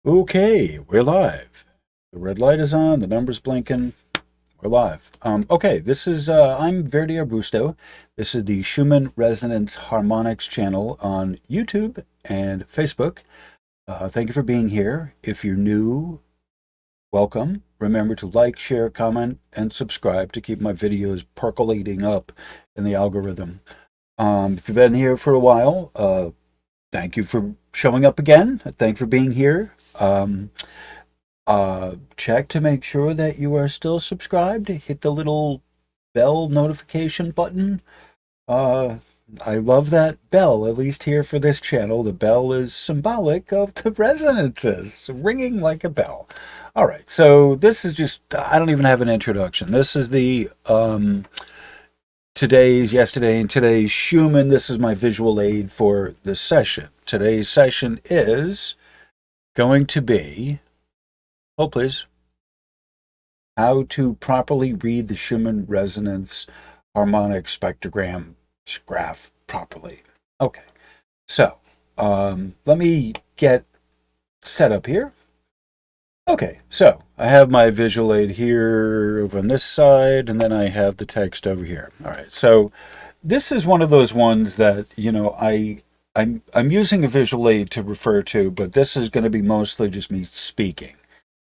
Okay, we're live. The red light is on, the number's blinking. We're live. Okay, this is, I'm Verdi Arbusto. This is the Schumann Resonance Harmonics channel on YouTube and Facebook. Thank you for being here. If you're new, welcome. Remember to like, share, comment, and subscribe to keep my videos percolating up in the algorithm. If you've been here for a while, thank you for showing up again. Thank you for being here. Check to make sure that you are still subscribed. Hit the little bell notification button. Uh, I love that bell, at least here for this channel. The bell is symbolic of the resonances, ringing like a bell. All right, so this is just, I don't even have an introduction. This is the yesterday, and today's Schumann. This is my visual aid for this session. Today's session is going to be, hold please, how to properly read the Schumann resonance harmonic spectrogram graph properly. Okay, so let me get set up here. Okay, so I have my visual aid here over on this side, and then I have the text over here. All right, so this is one of those ones that, you know, I'm using a visual aid to refer to, but this is going to be mostly just me speaking.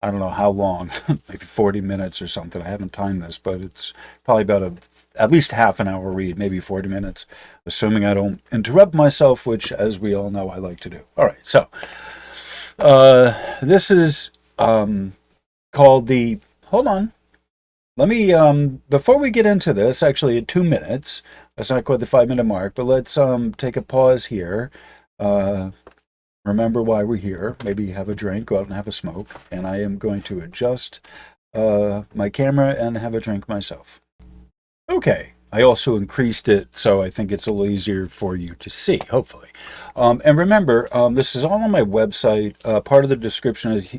I don't know how long, maybe 40 minutes or something. I haven't timed this, but it's probably about at least half an hour read, maybe 40 minutes, assuming I don't interrupt myself, which, as we all know, I like to do. All right, so this is called the, hold on, let me, before we get into this, actually at 2 minutes, that's not quite the 5-minute mark, but let's take a pause here. Remember why we're here. Maybe have a drink, go out and have a smoke. And I am going to adjust my camera and have a drink myself. Okay. I also increased it, so I think it's a little easier for you to see, hopefully. And remember, this is all on my website. Part of the description is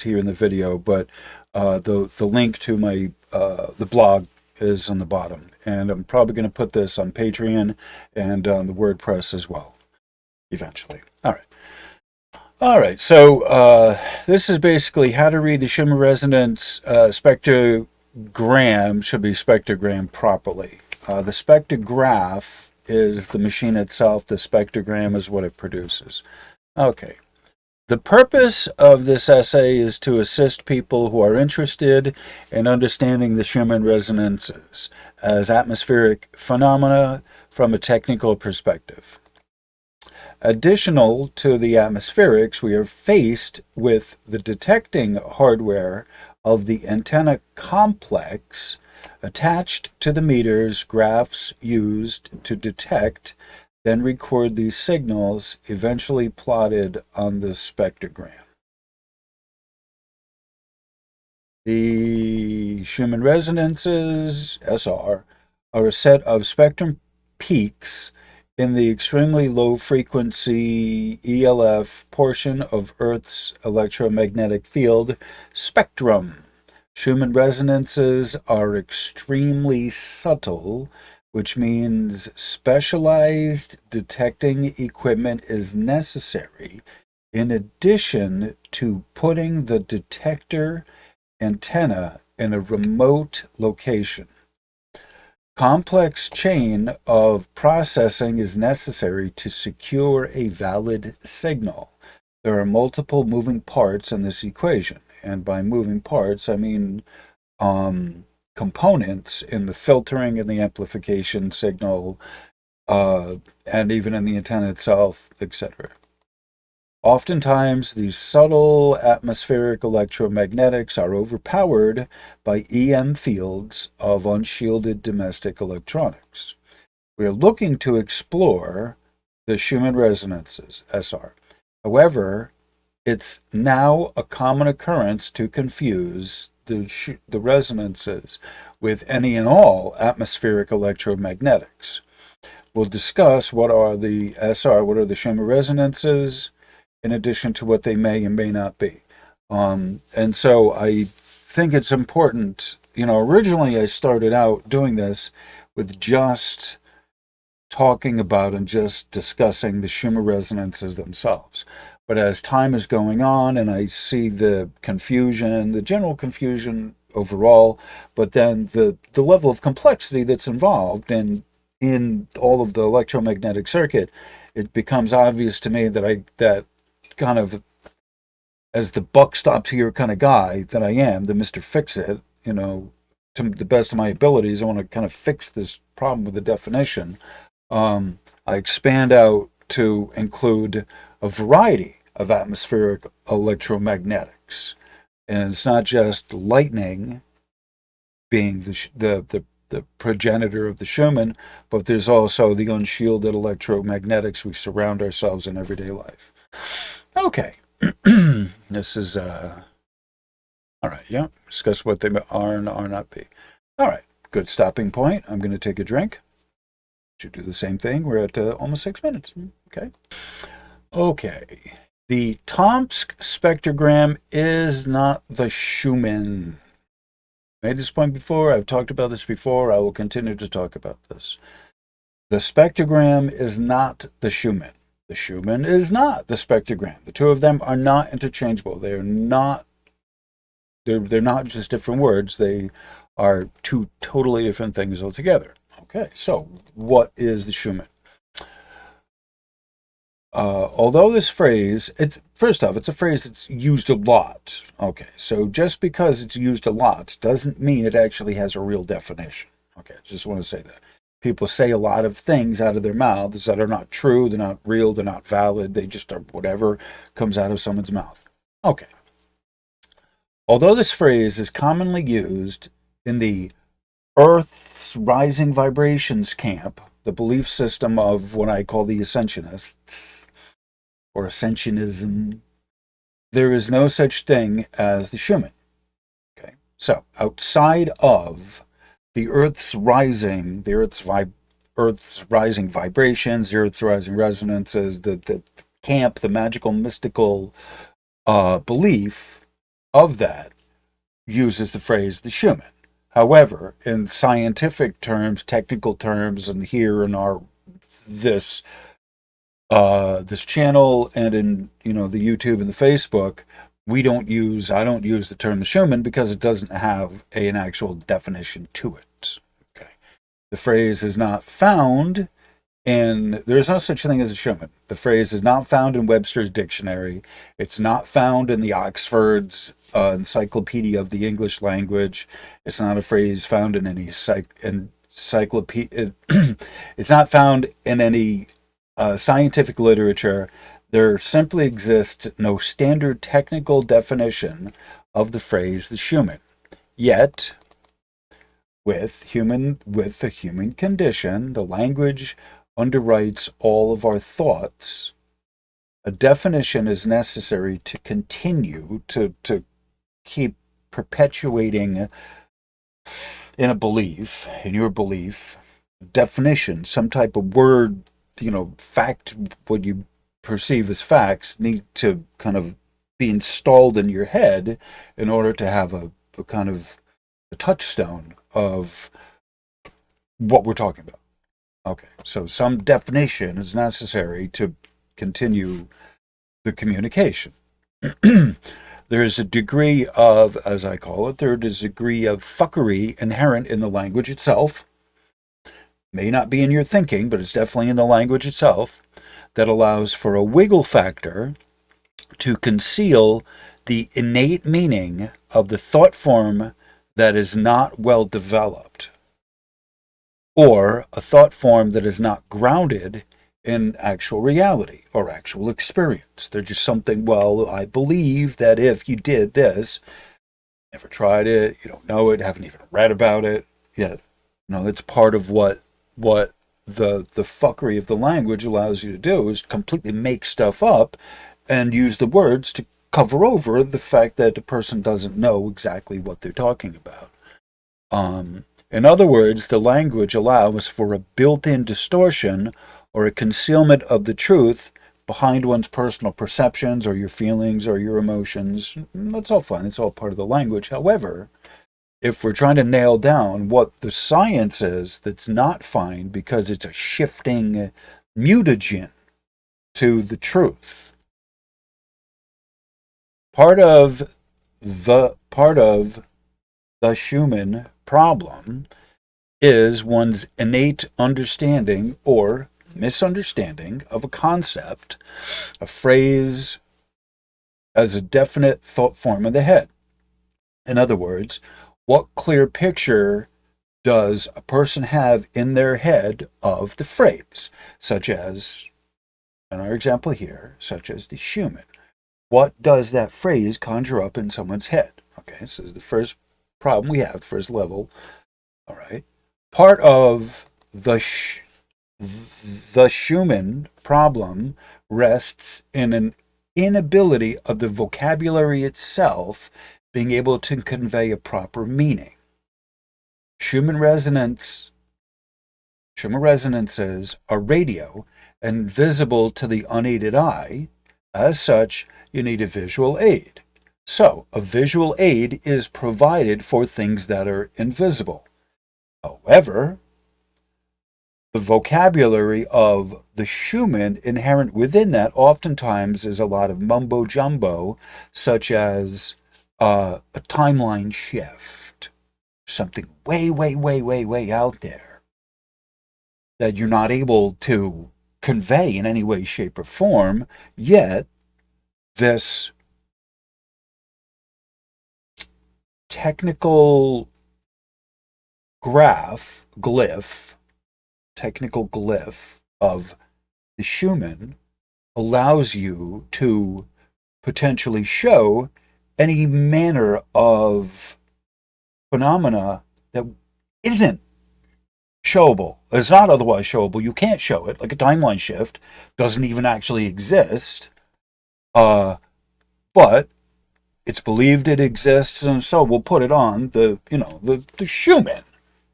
here in the video, but the link to my the blog is on the bottom. And I'm probably going to put this on Patreon and on the WordPress as well, eventually. All right, so this is basically how to read the Schumann resonance spectrogram, should be spectrogram properly. The spectrograph is the machine itself. The spectrogram is what it produces. Okay. The purpose of this essay is to assist people who are interested in understanding the Schumann resonances as atmospheric phenomena from a technical perspective. Additional to the atmospherics, we are faced with the detecting hardware of the antenna complex attached to the meters graphs used to detect, then record these signals, eventually plotted on the spectrogram. The Schumann resonances, SR, are a set of spectrum peaks in the extremely low frequency ELF portion of Earth's electromagnetic field spectrum. Schumann resonances are extremely subtle, which means specialized detecting equipment is necessary in addition to putting the detector antenna in a remote location. Complex chain of processing is necessary to secure a valid signal. There are multiple moving parts in this equation, and by moving parts I mean components in the filtering and the amplification signal, and even in the antenna itself, etc. Oftentimes, these subtle atmospheric electromagnetics are overpowered by EM fields of unshielded domestic electronics. We are looking to explore the Schumann resonances, SR. However, it's now a common occurrence to confuse the resonances with any and all atmospheric electromagnetics. We'll discuss what are the SR, what are the Schumann resonances, in addition to what they may and may not be. And so I think it's important, you know, originally I started out doing this with just talking about and just discussing the Schumann resonances themselves. But as time is going on and I see the confusion, the general confusion overall, but then the level of complexity that's involved in all of the electromagnetic circuit, it becomes obvious to me that kind of, as the buck stops here kind of guy that I am, the Mr. Fix-It, to the best of my abilities, I want to kind of fix this problem with the definition. I expand out to include a variety of atmospheric electromagnetics. And it's not just lightning being the progenitor of the Schumann, but there's also the unshielded electromagnetics we surround ourselves in everyday life. Okay. This is, all right, yeah, discuss what they are and are not be. All right, good stopping point. I'm going to take a drink. Should do the same thing. We're at almost 6 minutes. Okay. Okay. The Tomsk spectrogram is not the Schumann. Made this point before. I've talked about this before. I will continue to talk about this. The spectrogram is not the Schumann. The Schumann is not the spectrogram. The two of them are not interchangeable. They're not just different words. They are two totally different things altogether. Okay, so what is the Schumann? Although this phrase, first off, it's a phrase that's used a lot. Okay, so just because it's used a lot doesn't mean it actually has a real definition. Okay, I just want to say that. People say a lot of things out of their mouths that are not true, they're not real, they're not valid, they just are whatever comes out of someone's mouth. Okay. Although this phrase is commonly used in the Earth's rising vibrations camp, the belief system of what I call the Ascensionists, or Ascensionism, there is no such thing as the Schumann. Okay, so outside of the Earth's rising vibrations, the Earth's rising resonances, the camp, the magical, mystical belief of that uses the phrase the Schumann. However, in scientific terms, technical terms, and here in this channel and in the YouTube and the Facebook, I don't use the term the Schumann because it doesn't have an actual definition to it. Okay, the phrase is not found there is no such thing as a Schumann. The phrase is not found in Webster's dictionary. It's not found in the Oxford's Encyclopedia of the English Language. It's not a phrase found in any encyclopedia. It's not found in any scientific literature. There simply exists no standard technical definition of the phrase the Schumann. Yet, with the human condition, the language underwrites all of our thoughts. A definition is necessary to continue to keep perpetuating in your belief, definition, some type of word, fact, what you perceive as facts need to kind of be installed in your head in order to have a kind of a touchstone of what we're talking about. Okay, so some definition is necessary to continue the communication. There's a degree of, as I call it, there's a degree of fuckery inherent in the language itself. May not be in your thinking, but it's definitely in the language itself, that allows for a wiggle factor to conceal the innate meaning of the thought form that is not well developed, or a thought form that is not grounded in actual reality or actual experience. They're just something, well, I believe that if you did this, never tried it, you don't know it, haven't even read about it yet. No, that's part of what the fuckery of the language allows you to do, is completely make stuff up and use the words to cover over the fact that the person doesn't know exactly what they're talking about. In other words, the language allows for a built-in distortion or a concealment of the truth behind one's personal perceptions or your feelings or your emotions. That's all fine. It's all part of the language. However, if we're trying to nail down what the science is that's not fine because it's a shifting mutagen to the truth. Part of the Schumann problem is one's innate understanding or misunderstanding of a concept, a phrase, as a definite thought form in the head. In other words, what clear picture does a person have in their head of the phrase, such as, in our example here, such as the Schumann? What does that phrase conjure up in someone's head? Okay, so this is the first problem we have, first level. All right. Part of the Schumann problem rests in an inability of the vocabulary itself being able to convey a proper meaning. Schumann resonances are radio and visible to the unaided eye. As such, you need a visual aid. So, a visual aid is provided for things that are invisible. However, the vocabulary of the Schumann inherent within that oftentimes is a lot of mumbo-jumbo, such as a timeline shift, something way, way, way, way, way out there that you're not able to convey in any way, shape, or form, yet this technical technical glyph of the Schumann allows you to potentially show any manner of phenomena that isn't showable. It's not otherwise showable. You can't show it. Like a timeline shift doesn't even actually exist. But it's believed it exists, and so we'll put it on the Schumann.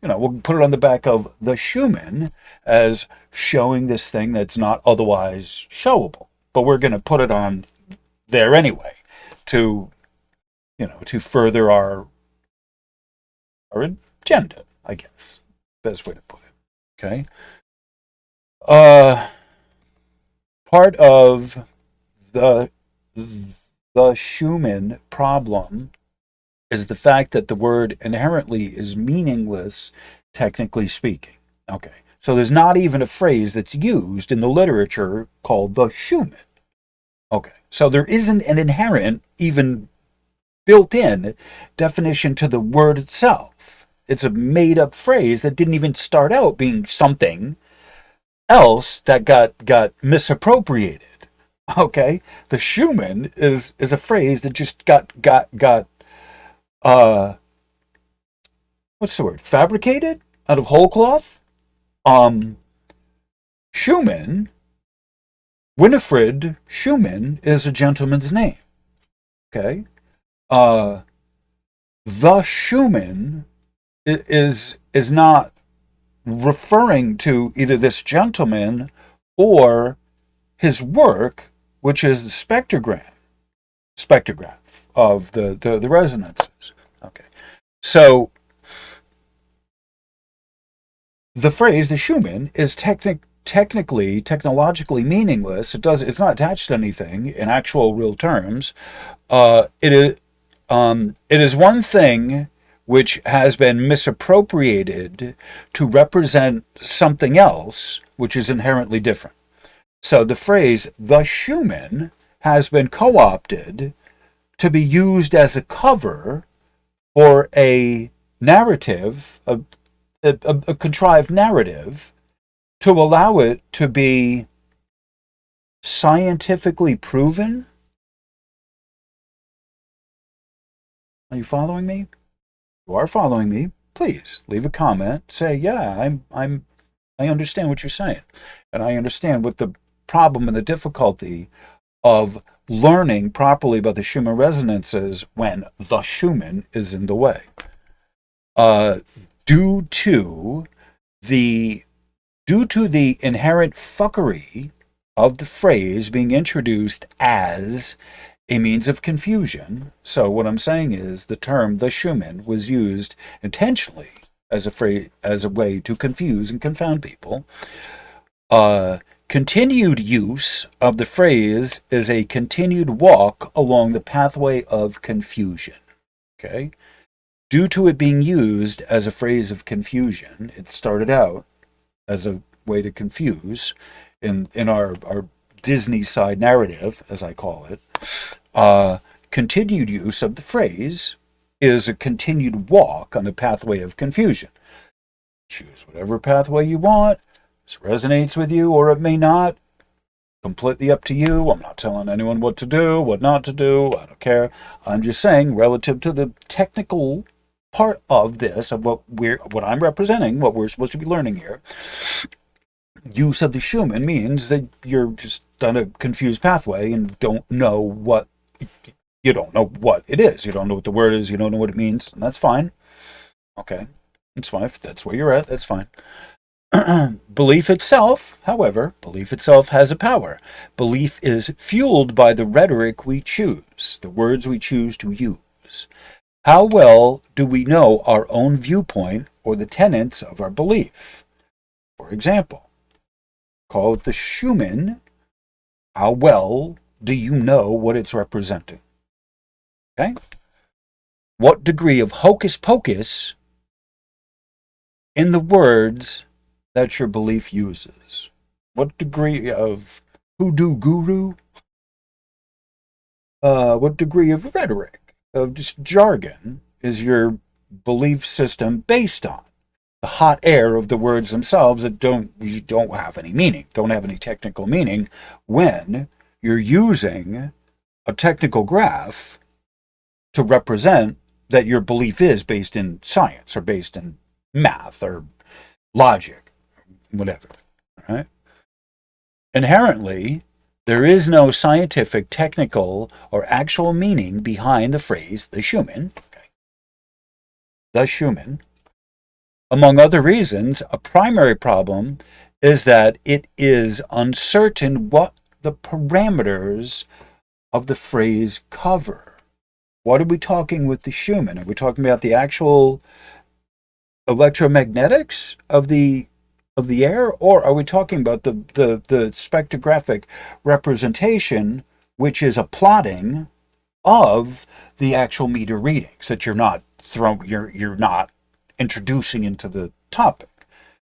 We'll put it on the back of the Schumann as showing this thing that's not otherwise showable. But we're going to put it on there anyway to further our agenda, I guess. Best way to put it. Okay. Part of the Schumann problem is the fact that the word inherently is meaningless, technically speaking. Okay, so there's not even a phrase that's used in the literature called the Schumann. Okay, so there isn't an inherent, even built-in definition to the word itself. It's a made-up phrase that didn't even start out being something else that got misappropriated. Okay, the Schumann is a phrase that just got what's the word? Fabricated out of whole cloth. Schumann, Winifred Schumann is a gentleman's name. Okay, the Schumann is not referring to either this gentleman or his work, which is the spectrograph of the resonances. Okay, so the phrase the Schumann is technologically meaningless. It's not attached to anything in actual real terms. It is one thing which has been misappropriated to represent something else which is inherently different. So the phrase the Schumann has been co-opted to be used as a cover for a narrative, a contrived narrative, to allow it to be scientifically proven. Are you following me? You are following me. Please leave a comment. Say, yeah, I understand what you're saying, and I understand what the problem and the difficulty of learning properly about the Schumann resonances when the Schumann is in the way. Due to the inherent fuckery of the phrase being introduced as a means of confusion. So what I'm saying is the term the Schumann was used intentionally as a way to confuse and confound people. Continued use of the phrase is a continued walk along the pathway of confusion. Okay? Due to it being used as a phrase of confusion, it started out as a way to confuse in our Disney side narrative, as I call it. Continued use of the phrase is a continued walk on the pathway of confusion. Choose whatever pathway you want. This resonates with you, or it may not. Completely up to you. I'm not telling anyone what to do, what not to do. I don't care. I'm just saying, relative to the technical part of this, of what I'm representing, what we're supposed to be learning here, use of the Schumann means that you're just on a confused pathway and don't know what it is. You don't know what the word is. You don't know what it means. And that's fine. Okay. It's fine. If that's where you're at, that's fine. Belief itself, however, has a power. Belief is fueled by the rhetoric we choose, the words we choose to use. How well do we know our own viewpoint or the tenets of our belief? For example, call it the Schumann. How well do you know what it's representing? Okay? What degree of hocus pocus in the words that your belief uses? What degree of hoodoo guru? What degree of rhetoric, of just jargon, is your belief system based on? The hot air of the words themselves that don't have any meaning, don't have any technical meaning when you're using a technical graph to represent that your belief is based in science or based in math or logic, whatever, right? Inherently, there is no scientific, technical, or actual meaning behind the phrase the Schumann. Okay. The Schumann. Among other reasons, a primary problem is that it is uncertain what the parameters of the phrase cover. What are we talking with the Schumann? Are we talking about the actual electromagnetics of the air, or are we talking about the spectrographic representation, which is a plotting of the actual meter readings that you're not introducing into the topic,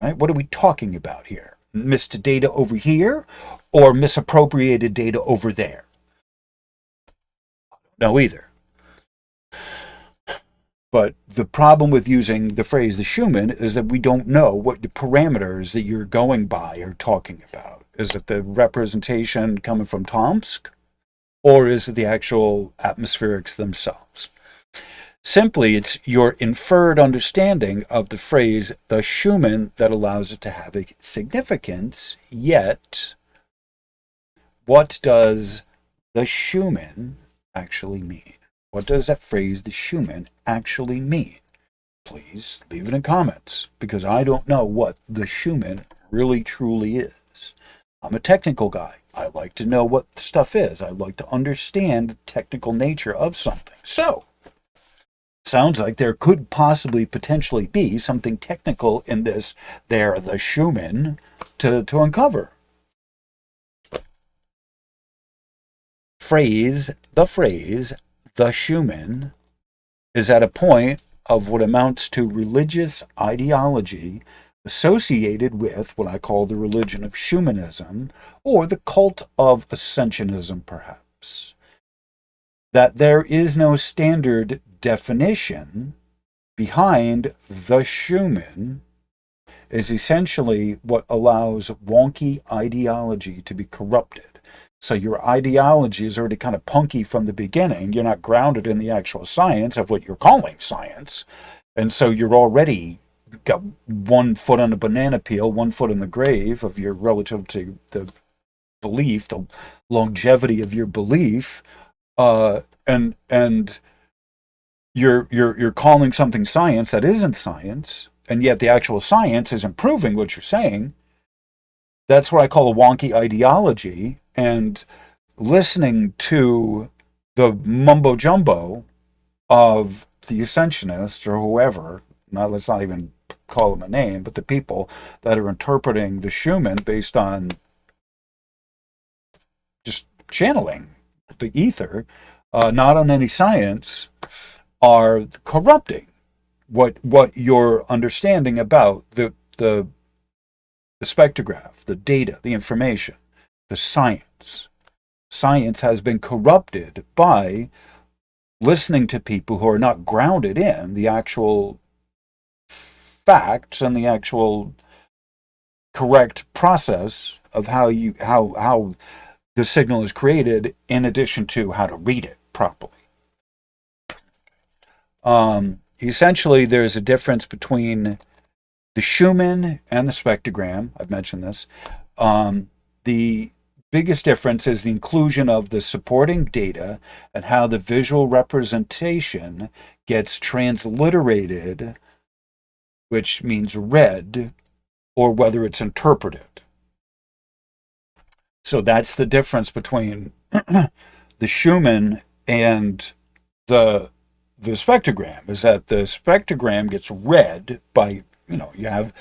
right? What are we talking about here? Missed data over here or misappropriated data over there? No, either. But the problem with using the phrase the Schumann is that we don't know what the parameters that you're going by are talking about. Is it the representation coming from Tomsk, or is it the actual atmospherics themselves? Simply, it's your inferred understanding of the phrase the Schumann that allows it to have a significance, yet what does the Schumann actually mean? What does that phrase, the Schumann, actually mean? Please leave it in comments, because I don't know what the Schumann really truly is. I'm a technical guy. I like to know what the stuff is. I like to understand the technical nature of something. So, sounds like there could possibly potentially be something technical in this the Schumann to uncover. The Schumann is at a point of what amounts to religious ideology associated with what I call the religion of Schumannism, or the cult of Ascensionism, perhaps. That there is no standard definition behind the Schumann is essentially what allows wonky ideology to be corrupted. So your ideology is already kind of punky from the beginning. You're not grounded in the actual science of what you're calling science. And so you're already got 1 foot on a banana peel, 1 foot in the grave of your relative to the belief, the longevity of your belief. And you're calling something science that isn't science, and yet the actual science isn't proving what you're saying. That's what I call a wonky ideology. And listening to the mumbo jumbo of the ascensionists or whoever, let's not even call them a name, but the people that are interpreting the Schumann based on just channeling the ether, not on any science, are corrupting what you're understanding about the spectrograph, the data, the information, the science. Science has been corrupted by listening to people who are not grounded in the actual facts and the actual correct process of how the signal is created, in addition to how to read it properly. Essentially, there's a difference between the Schumann and the spectrogram. I've mentioned this. The biggest difference is the inclusion of the supporting data and how the visual representation gets transliterated, which means read, or whether it's interpreted. So that's the difference between the Schumann and the spectrogram, is that the spectrogram gets read by, you have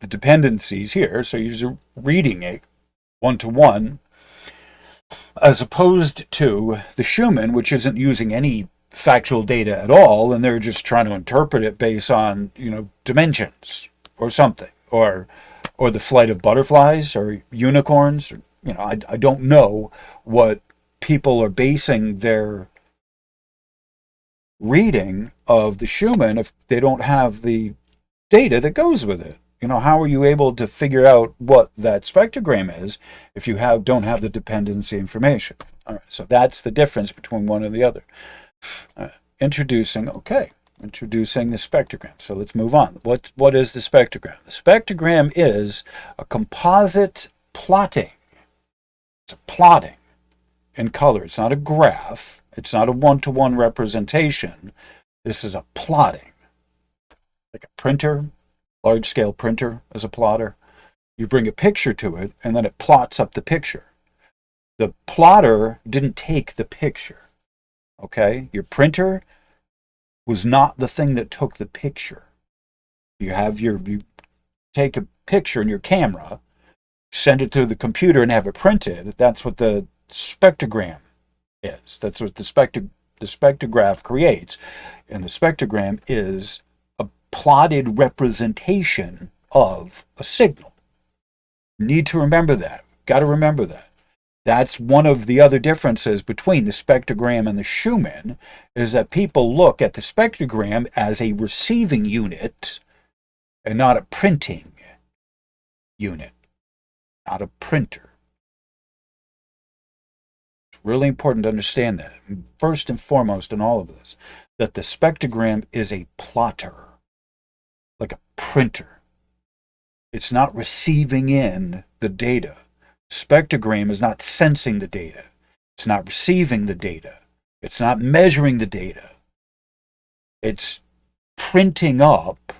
the dependencies here, so you're just reading it one-to-one, as opposed to the Schumann, which isn't using any factual data at all, and they're just trying to interpret it based on, dimensions or something, or the flight of butterflies or unicorns. I don't know what people are basing their reading of the Schumann if they don't have the data that goes with it. How are you able to figure out what that spectrogram is if you don't have the dependency information? All right, so that's the difference between one and the other. Introducing the spectrogram. So let's move on. What is the spectrogram? The spectrogram is a composite plotting. It's a plotting in color. It's not a graph. It's not a one-to-one representation. This is a plotting. Like a printer, large-scale printer as a plotter. You bring a picture to it, and then it plots up the picture. The plotter didn't take the picture. Okay? Your printer was not the thing that took the picture. You take a picture in your camera, send it to the computer and have it printed. That's what the spectrogram is. That's what the spectrograph creates. And the spectrogram is a plotted representation of a signal. You need to remember that. Got to remember that. That's one of the other differences between the spectrogram and the Schumann, is that people look at the spectrogram as a receiving unit and not a printing unit, not a printer. It's really important to understand that, first and foremost in all of this, that the spectrogram is a plotter, like a printer. It's not receiving in the data. Spectrogram is not sensing the data. It's not receiving the data. It's not measuring the data. It's printing up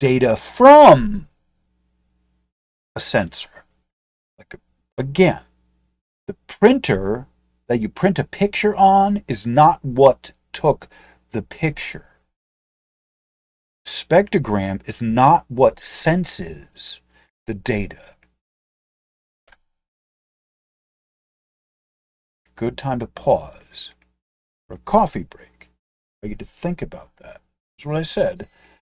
data from a sensor. Again, the printer that you print a picture on is not what took the picture. Spectrogram is not what senses the data. Good time to pause for a coffee break. I get to think about that. That's what I said,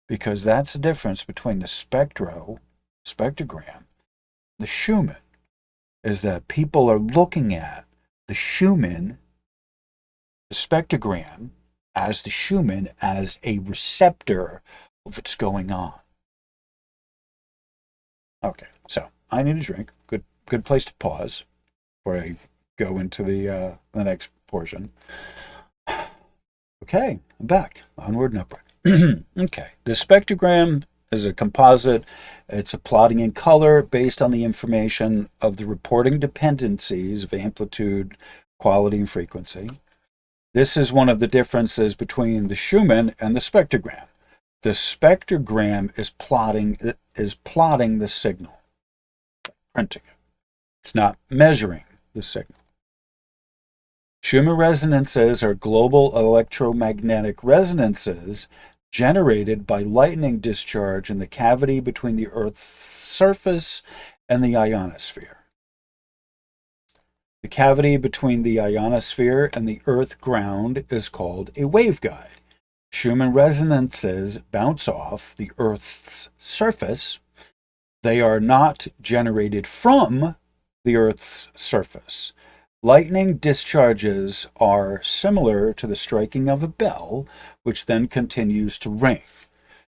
because that's the difference between the spectrogram, the Schumann, is that people are looking at the Schumann, the spectrogram, as the Schumann as a receptor of what's going on. Okay, so I need a drink. Good place to pause before I go into the next portion. Okay, I'm back. Onward and upward. Okay, the spectrogram is a composite. It's a plotting in color based on the information of the reporting dependencies of amplitude, quality, and frequency. This is one of the differences between the Schumann and the spectrogram. The spectrogram is plotting the signal, printing it. It's not measuring the signal. Schumann resonances are global electromagnetic resonances generated by lightning discharge in the cavity between the Earth's surface and the ionosphere. The cavity between the ionosphere and the Earth ground is called a waveguide. Schumann resonances bounce off the Earth's surface. They are not generated from the Earth's surface. Lightning discharges are similar to the striking of a bell, which then continues to ring.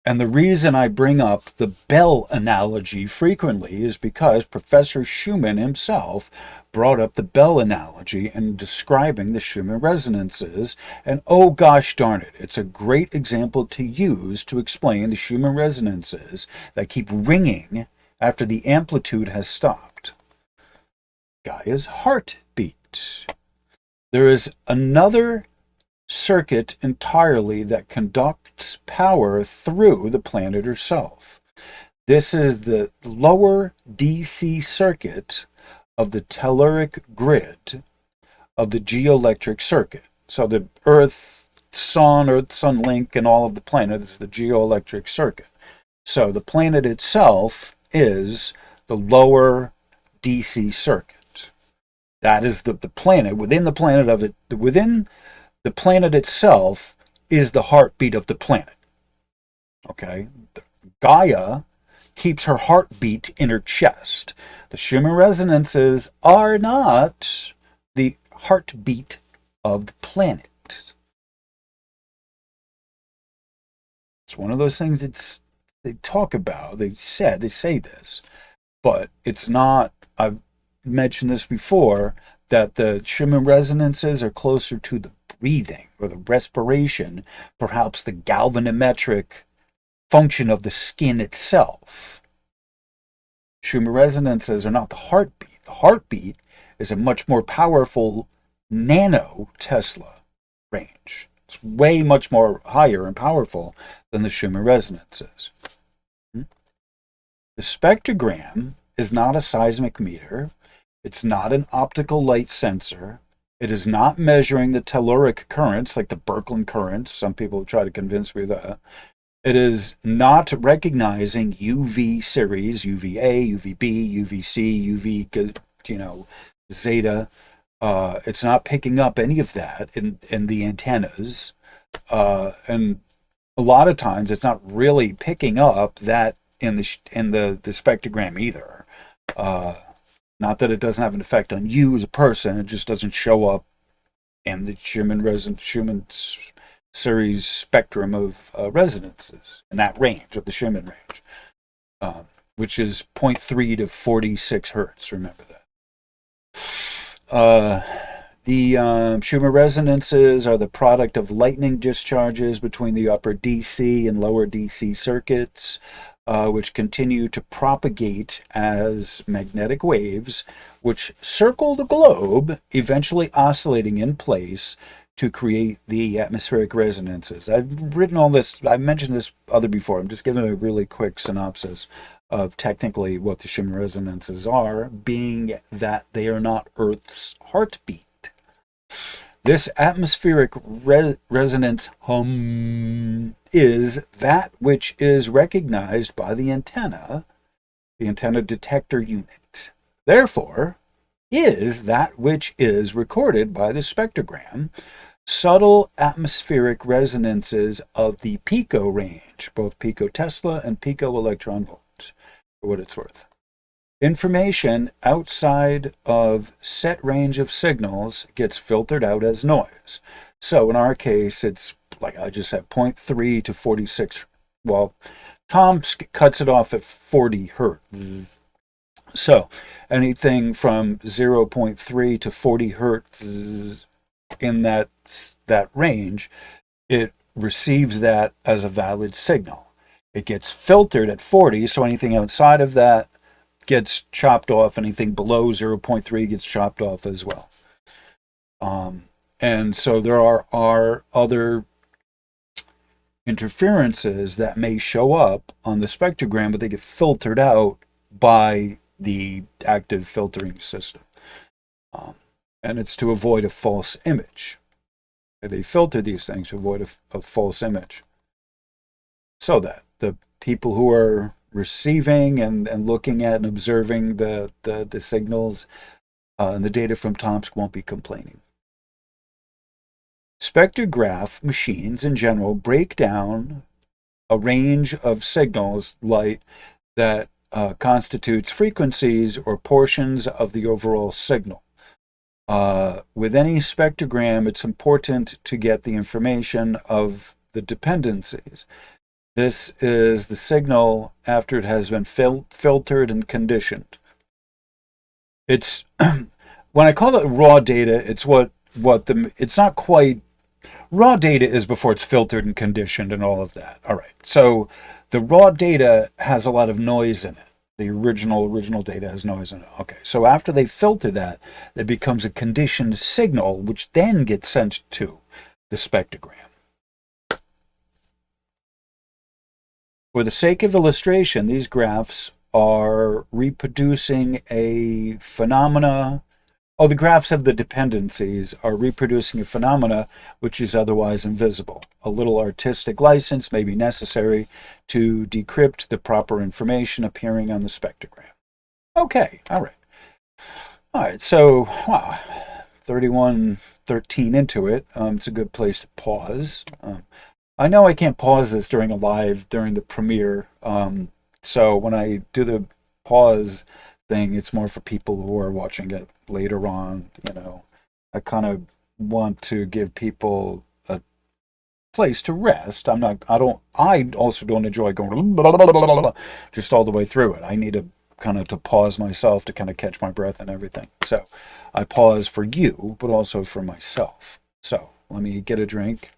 And the reason I bring up the bell analogy frequently is because Professor Schumann himself brought up the bell analogy in describing the Schumann resonances, and oh gosh darn it, it's a great example to use to explain the Schumann resonances that keep ringing after the amplitude has stopped. Gaia's heartbeat. There is another circuit entirely that conducts power through the planet herself. This is the lower DC circuit of the telluric grid of the geoelectric circuit. So the Earth-Sun link, and all of the planets is the geoelectric circuit. So the planet itself is the lower DC circuit. That is the planet. Within the planet itself is the heartbeat of the planet. Okay? Gaia keeps her heartbeat in her chest. The Schumann resonances are not the heartbeat of the planet. It's one of those things they talk about. They say this, but it's not. I've mentioned this before, that the Schumann resonances are closer to the breathing or the respiration, perhaps the galvanometric function of the skin itself. Schumann resonances are not the heartbeat. The heartbeat is a much more powerful nano-Tesla range. It's way much more higher and powerful than the Schumann resonances. The spectrogram is not a seismic meter. It's not an optical light sensor. It is not measuring the telluric currents like the Birkeland currents. Some people try to convince me of that. It is not recognizing UV series, UVA, UVB, UVC, UV, zeta. It's not picking up any of that in the antennas. And a lot of times it's not really picking up that in the spectrogram either. Not that it doesn't have an effect on you as a person, it just doesn't show up in the Schumann series spectrum of resonances in that range, of the Schumann range, which is 0.3 to 46 hertz, remember that. The Schumann resonances are the product of lightning discharges between the upper DC and lower DC circuits, which continue to propagate as magnetic waves, which circle the globe, eventually oscillating in place to create the atmospheric resonances. I've written all this, I've mentioned this before. I'm just giving a really quick synopsis of technically what the Schumann resonances are, being that they are not Earth's heartbeat. This atmospheric resonance hum is that which is recognized by the antenna detector unit. Therefore, is that which is recorded by the spectrogram, subtle atmospheric resonances of the pico range, both picotesla and picoelectron volts, for what it's worth. Information outside of set range of signals gets filtered out as noise. So in our case, it's like I just said, 0.3 to 46. Well, Tom cuts it off at 40 hertz. So anything from 0.3 to 40 hertz in that range, it receives that as a valid signal. It gets filtered at 40, so anything outside of that gets chopped off. Anything below 0.3 gets chopped off as well. And so there are other interferences that may show up on the spectrogram, but they get filtered out by the active filtering system. And it's to avoid a false image. They filter these things to avoid a false image, so that the people who are receiving and looking at and observing the signals and the data from Tomsk won't be complaining. Spectrograph machines in general break down a range of signals, light, that constitutes frequencies or portions of the overall signal. With any spectrogram, it's important to get the information of the dependencies. This is the signal after it has been filtered and conditioned. It's when I call it raw data, it's it's not quite raw data is before it's filtered and conditioned and all of that. All right. So the raw data has a lot of noise in it. The original data has noise in it. Okay. So after they filter that, it becomes a conditioned signal, which then gets sent to the spectrogram. For the sake of illustration, these graphs are reproducing a phenomena. Oh, the graphs of the dependencies are reproducing a phenomena which is otherwise invisible. A little artistic license may be necessary to decrypt the proper information appearing on the spectrogram. Okay, all right. All right, so, wow, 31:13 into it. It's a good place to pause. I know I can't pause this during the premiere. So when I do the pause thing, it's more for people who are watching it later on. I kind of want to give people a place to rest. I also don't enjoy going just all the way through it. I need to pause myself to kind of catch my breath and everything. So I pause for you, but also for myself. So let me get a drink,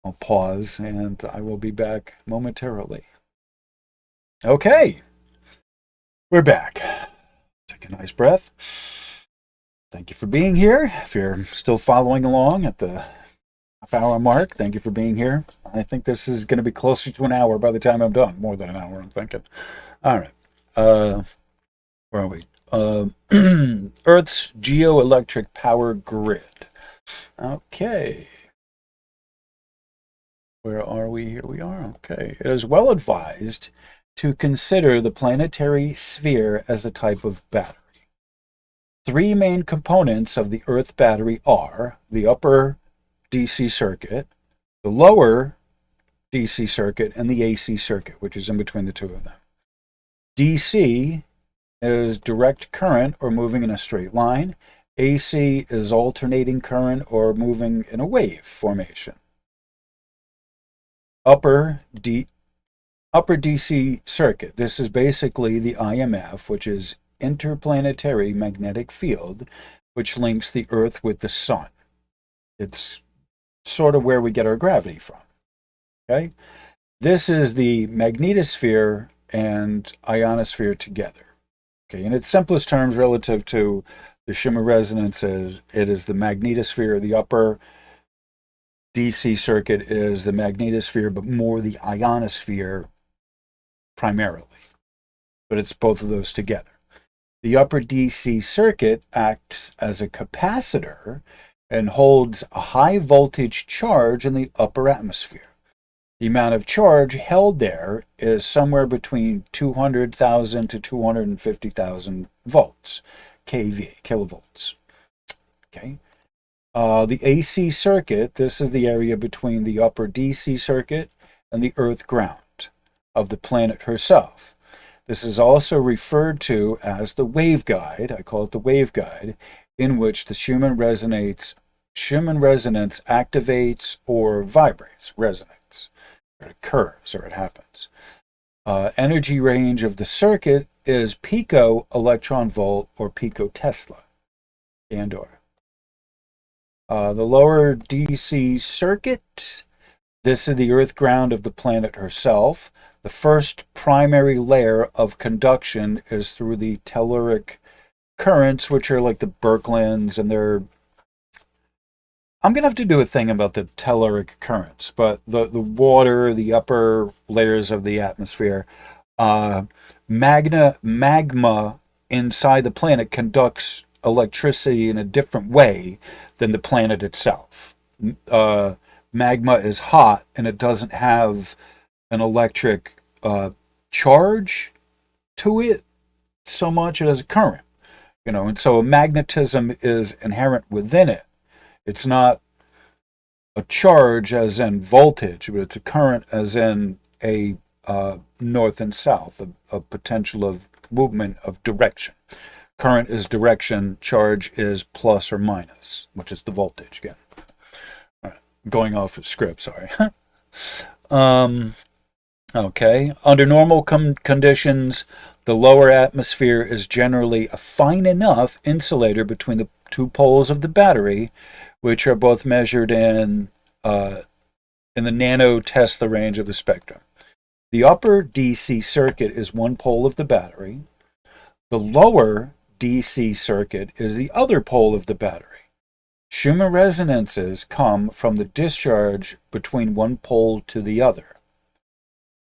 I'll pause and I will be back momentarily. Okay. We're back. Take a nice breath. Thank you for being here. If you're still following along at the half-hour mark, thank you for being here. I think this is going to be closer to an hour by the time I'm done. More than an hour, I'm thinking. All right. Where are we? Earth's geoelectric power grid. Okay. Where are we? Here we are. Okay. It is well advised to consider the planetary sphere as a type of battery. Three main components of the Earth battery are the upper DC circuit, the lower DC circuit, and the AC circuit, which is in between the two of them. DC is direct current or moving in a straight line. AC is alternating current or moving in a wave formation. Upper DC circuit. This is basically the IMF, which is interplanetary magnetic field, which links the Earth with the Sun. It's sort of where we get our gravity from. Okay? This is the magnetosphere and ionosphere together. Okay, in its simplest terms, relative to the Schumann Resonances, it is the magnetosphere. The upper DC circuit is the magnetosphere, but more the ionosphere primarily. But it's both of those together. The upper DC circuit acts as a capacitor and holds a high voltage charge in the upper atmosphere. The amount of charge held there is somewhere between 200,000 to 250,000 volts, kV, kilovolts. Okay. The AC circuit, this is the area between the upper DC circuit and the Earth ground of the planet herself. This is also referred to as the waveguide. I call it the waveguide, in which the Schumann resonance activates or vibrates, resonates. It occurs or it happens. Energy range of the circuit is pico electron volt or pico Tesla. The lower DC circuit, this is the Earth ground of the planet herself. The first primary layer of conduction is through the telluric currents, which are like the Birkelands, and I'm going to have to do a thing about the telluric currents, but the water, the upper layers of the atmosphere, magma inside the planet conducts electricity in a different way than the planet itself. Magma is hot and it doesn't have an electric charge to it so much as a current, and so magnetism is inherent within it. It's not a charge as in voltage, but it's a current as in a north and south, a potential of movement of direction. Current is direction, charge is plus or minus, which is the voltage again. All right, going off of script, sorry. Okay, under normal conditions, the lower atmosphere is generally a fine enough insulator between the two poles of the battery, which are both measured in the nanotesla range of the spectrum. The upper DC circuit is one pole of the battery. The lower DC circuit is the other pole of the battery. Schumann resonances come from the discharge between one pole to the other.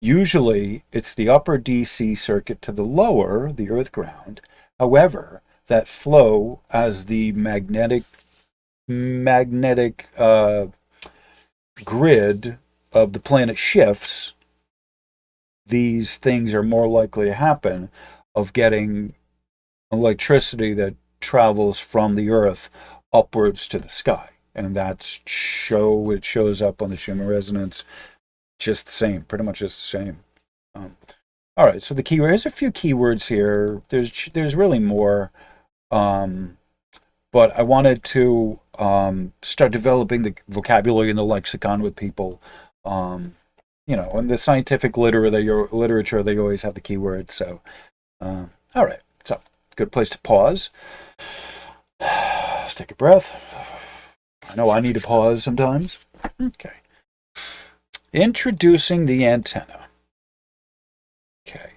Usually, it's the upper DC circuit to the lower, the earth ground. However, that flow as the magnetic grid of the planet shifts, these things are more likely to happen of getting electricity that travels from the earth upwards to the sky. And it shows up on the Schumann resonance just the same, pretty much just the same. All right, so the keyword, there's a few keywords here. There's really more, but I wanted to start developing the vocabulary and the lexicon with people. In the scientific literature, they always have the keywords. So, all right, so good place to pause. Let's take a breath. I know I need to pause sometimes. Okay. Introducing the antenna. Okay.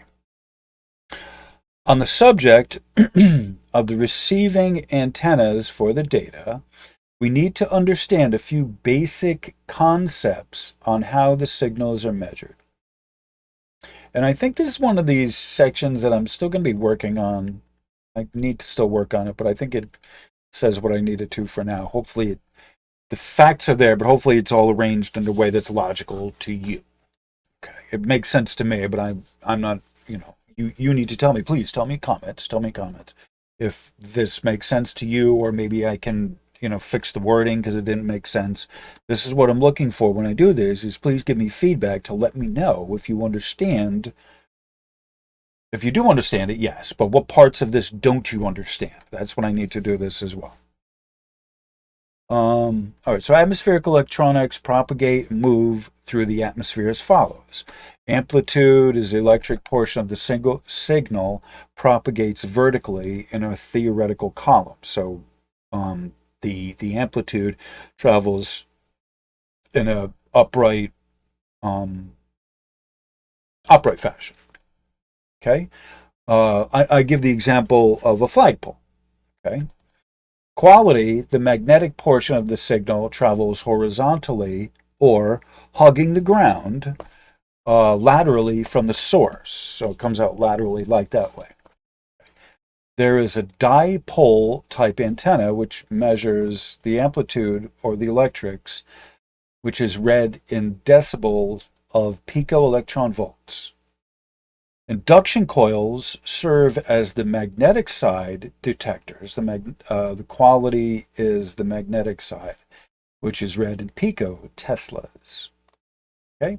On the subject of the receiving antennas for the data, we need to understand a few basic concepts on how the signals are measured. And I think this is one of these sections that I'm still going to be working on. I need to still work on it, but I think it says what I needed to for now. Hopefully the facts are there, but hopefully it's all arranged in a way that's logical to you. Okay, it makes sense to me, but I'm not, you need to tell me, please tell me comments if this makes sense to you, or maybe I can, fix the wording because it didn't make sense. This is what I'm looking for when I do this, is please give me feedback to let me know if you understand. If you do understand it, yes, but what parts of this don't you understand? That's when I need to do this as well. All right, so atmospheric electronics propagate and move through the atmosphere as follows. Amplitude is the electric portion of the signal propagates vertically in a theoretical column. So the amplitude travels in a upright fashion. Okay, I give the example of a flagpole. Okay. Quality, the magnetic portion of the signal travels horizontally or hugging the ground laterally from the source. So it comes out laterally like that way. There is a dipole type antenna which measures the amplitude or the electrics, which is read in decibels of picoelectron volts. Induction coils serve as the magnetic side detectors. The quality is the magnetic side, which is read in picoteslas. Okay?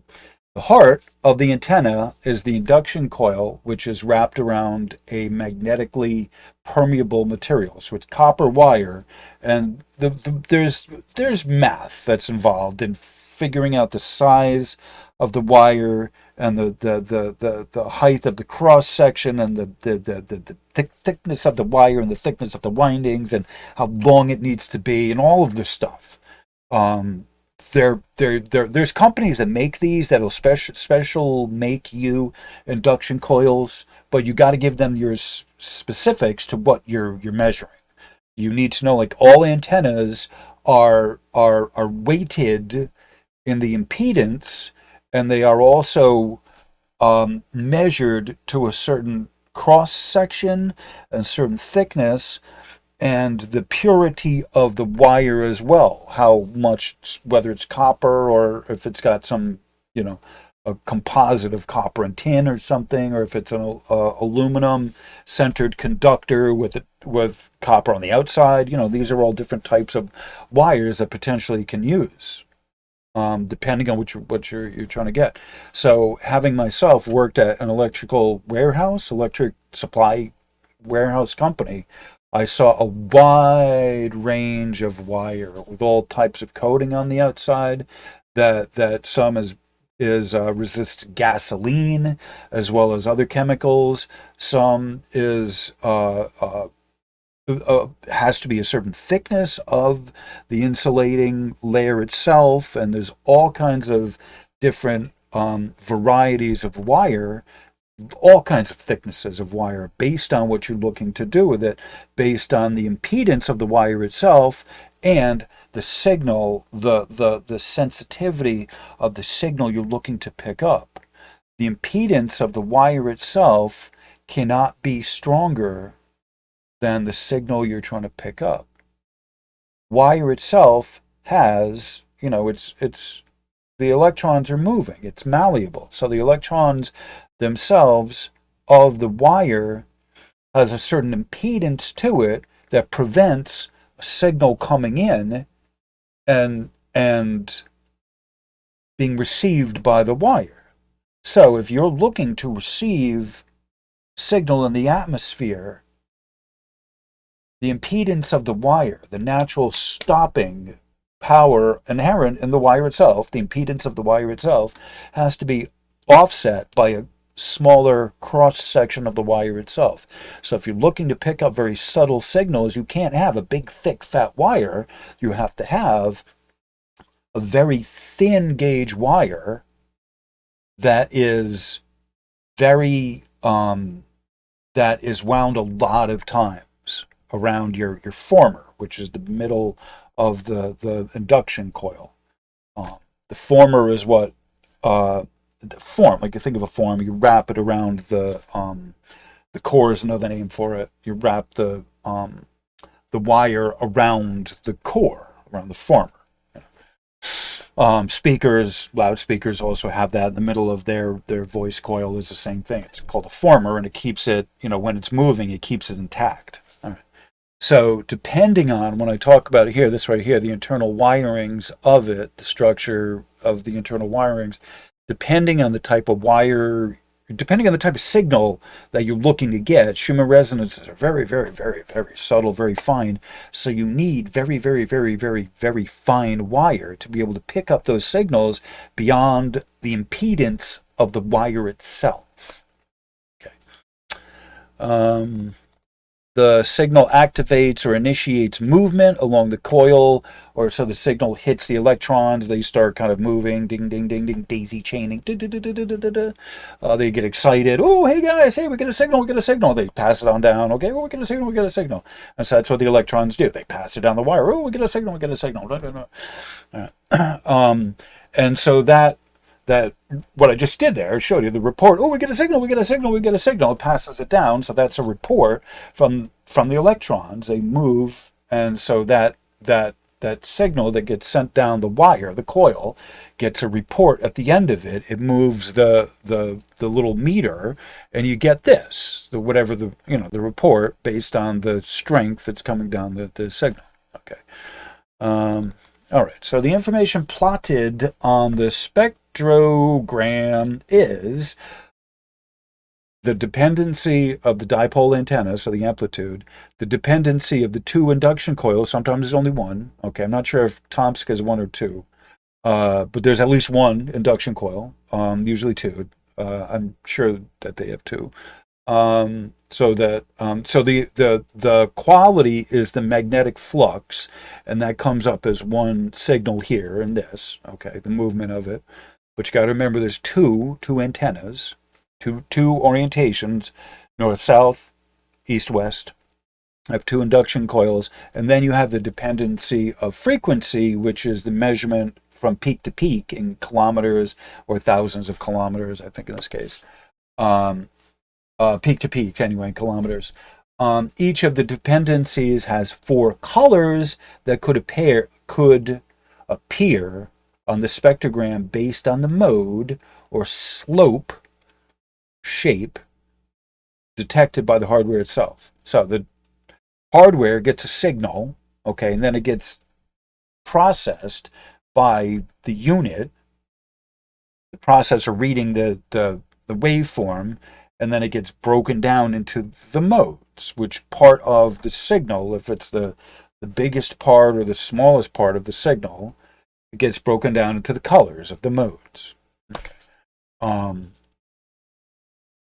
The heart of the antenna is the induction coil, which is wrapped around a magnetically permeable material. So it's copper wire, and there's math that's involved in figuring out the size of the wire and the height of the cross section and the thickness of the wire and the thickness of the windings and how long it needs to be and all of this stuff. There's companies that make these that'll special make you induction coils, but you got to give them your specifics to what you're measuring. You need to know, like, all antennas are weighted in the impedance, and they are also measured to a certain cross section and certain thickness, and the purity of the wire as well. How much, whether it's copper or if it's got some, you know, a composite of copper and tin or something, or if it's an aluminum centered conductor with copper on the outside. You know, these are all different types of wires that potentially can use, depending on what you're trying to get. So having myself worked at an electric supply warehouse company, I saw a wide range of wire with all types of coating on the outside. That some is resist gasoline as well as other chemicals. Some is has to be a certain thickness of the insulating layer itself, and there's all kinds of different varieties of wire, all kinds of thicknesses of wire based on what you're looking to do with it, based on the impedance of the wire itself and the signal, the sensitivity of the signal you're looking to pick up. The impedance of the wire itself cannot be stronger than the signal you're trying to pick up. Wire itself has, it's the electrons are moving. It's malleable. So the electrons themselves of the wire has a certain impedance to it that prevents a signal coming in and being received by the wire. So if you're looking to receive signal in the atmosphere, the impedance of the wire, the natural stopping power inherent in the wire itself, the impedance of the wire itself, has to be offset by a smaller cross section of the wire itself. So if you're looking to pick up very subtle signals, you can't have a big, thick, fat wire. You have to have a very thin gauge wire that is very that is wound a lot of times around your former, which is the middle of the induction coil. The former is what the form, like you think of a form, you wrap it around the core is another name for it. You wrap the wire around the core, around the former. Speakers, loudspeakers also have that in the middle of their voice coil is the same thing. It's called a former, and it keeps it, when it's moving, it keeps it intact. All right. So depending on, when I talk about it here, this right here, the internal wirings of it, the structure of the internal wirings, depending on the type of wire, depending on the type of signal that you're looking to get, Schumann resonances are very, very, very, very subtle, very fine. So you need very, very, very, very, very fine wire to be able to pick up those signals beyond the impedance of the wire itself. Okay. The signal activates or initiates movement along the coil, or so the signal hits the electrons, they start kind of moving, ding, ding, ding, ding, daisy chaining, they get excited, oh, hey guys, hey, we get a signal, they pass it on down, okay, well, we get a signal, and so that's what the electrons do, they pass it down the wire, oh, we get a signal, and so that what I just did there showed you the report. Oh, we get a signal. It passes it down. So that's a report from the electrons. They move, and so that signal that gets sent down the wire, the coil, gets a report at the end of it. It moves the little meter, and you get this, the report based on the strength that's coming down the signal. Okay. All right, so the information plotted on the spectrogram is the dependency of the dipole antenna, so the amplitude, the dependency of the two induction coils, sometimes there's only one. Okay, I'm not sure if Tomsk has one or two, but there's at least one induction coil, usually two. I'm sure that they have two. So the quality is the magnetic flux, and that comes up as one signal here in this, okay, the movement of it. But you got to remember there's two antennas, two orientations, north, south, east, west. I have two induction coils, and then you have the dependency of frequency, which is the measurement from peak to peak in kilometers or thousands of kilometers, I think in this case. Peak to peak, anyway, in kilometers. Each of the dependencies has 4 colors that could appear on the spectrogram based on the mode or slope shape detected by the hardware itself. So the hardware gets a signal, okay, and then it gets processed by the unit, the processor reading the waveform, and then it gets broken down into the modes, which part of the signal, if it's the biggest part or the smallest part of the signal, it gets broken down into the colors of the modes. Okay.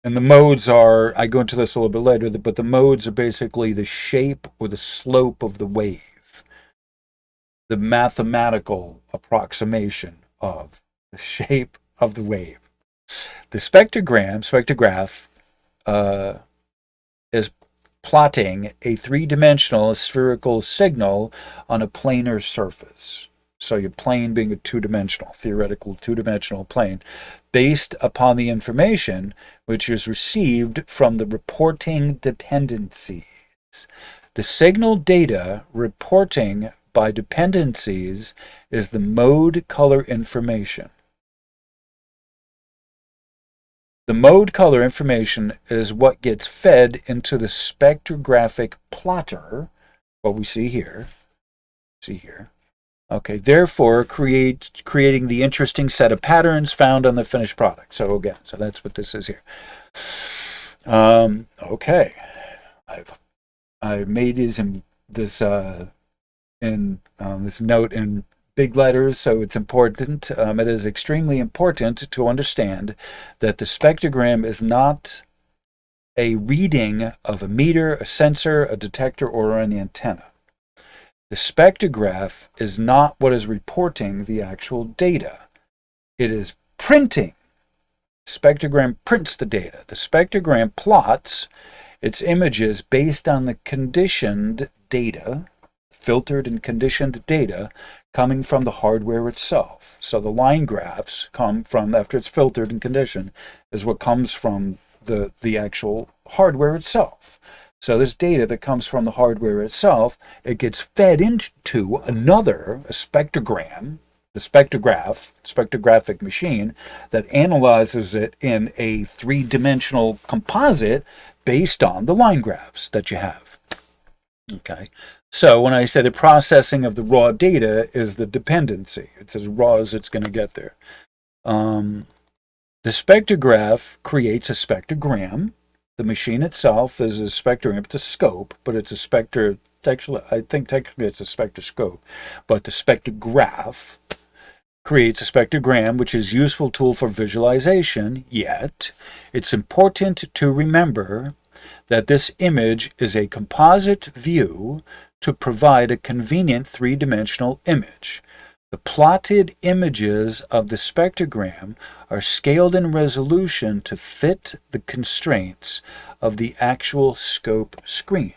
And the modes are, I go into this a little bit later, but the modes are basically the shape or the slope of the wave, the mathematical approximation of the shape of the wave. The spectrograph, is plotting a 3-dimensional spherical signal on a planar surface. So your plane being a theoretical two-dimensional plane, based upon the information which is received from the reporting dependencies. The signal data reporting by dependencies is the mode color information. The mode color information is what gets fed into the spectrographic plotter, what we see here. Okay, therefore creating the interesting set of patterns found on the finished product. So again, so that's what this is here. Okay, I made this note in big letters, so it's important. It is extremely important to understand that the spectrogram is not a reading of a meter, a sensor, a detector, or an antenna. The spectrograph is not what is reporting the actual data. It is printing. Spectrogram prints the data. The spectrogram plots its images based on the conditioned data, filtered and conditioned data, coming from the hardware itself. So the line graphs come from, after it's filtered and conditioned, is what comes from the actual hardware itself. So this data that comes from the hardware itself, it gets fed into a spectrogram, the spectrographic machine, that analyzes it in a 3-dimensional composite based on the line graphs that you have. Okay. So when I say the processing of the raw data is the dependency, it's as raw as it's going to get there. The spectrograph creates a spectrogram. The machine itself is a spectrogram. It's a scope, but it's a spectro. Actually, I think technically it's a spectroscope, but the spectrograph creates a spectrogram, which is a useful tool for visualization. Yet, it's important to remember that this image is a composite view to provide a convenient 3-dimensional image. The plotted images of the spectrogram are scaled in resolution to fit the constraints of the actual scope screen.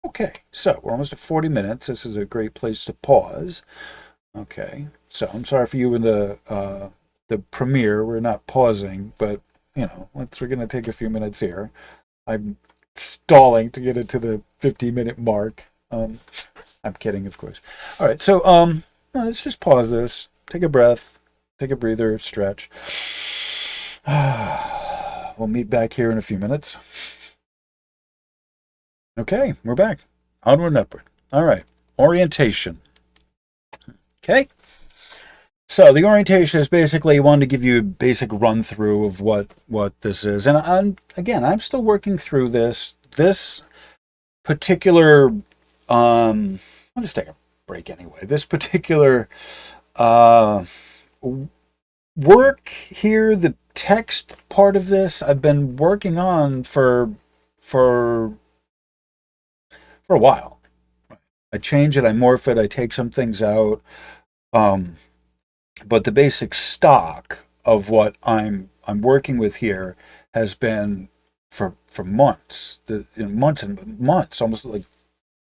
Okay, so we're almost at 40 minutes. This is a great place to pause. Okay, so I'm sorry for you in the premiere. We're not pausing, but we're going to take a few minutes here. I'm stalling to get it to the 50-minute mark. I'm kidding, of course. All right, so let's just pause this, take a breath, take a breather, stretch. We'll meet back here in a few minutes. Okay, we're back. Onward and upward. All right, orientation. Okay. So the orientation is basically, I wanted to give you a basic run through of what this is. And I'm still working through this. This particular, I'll just take a break anyway. This particular work here, the text part of this, I've been working on for a while. I change it, I morph it, I take some things out. But the basic stock of what I'm working with here has been for months, months and months, almost like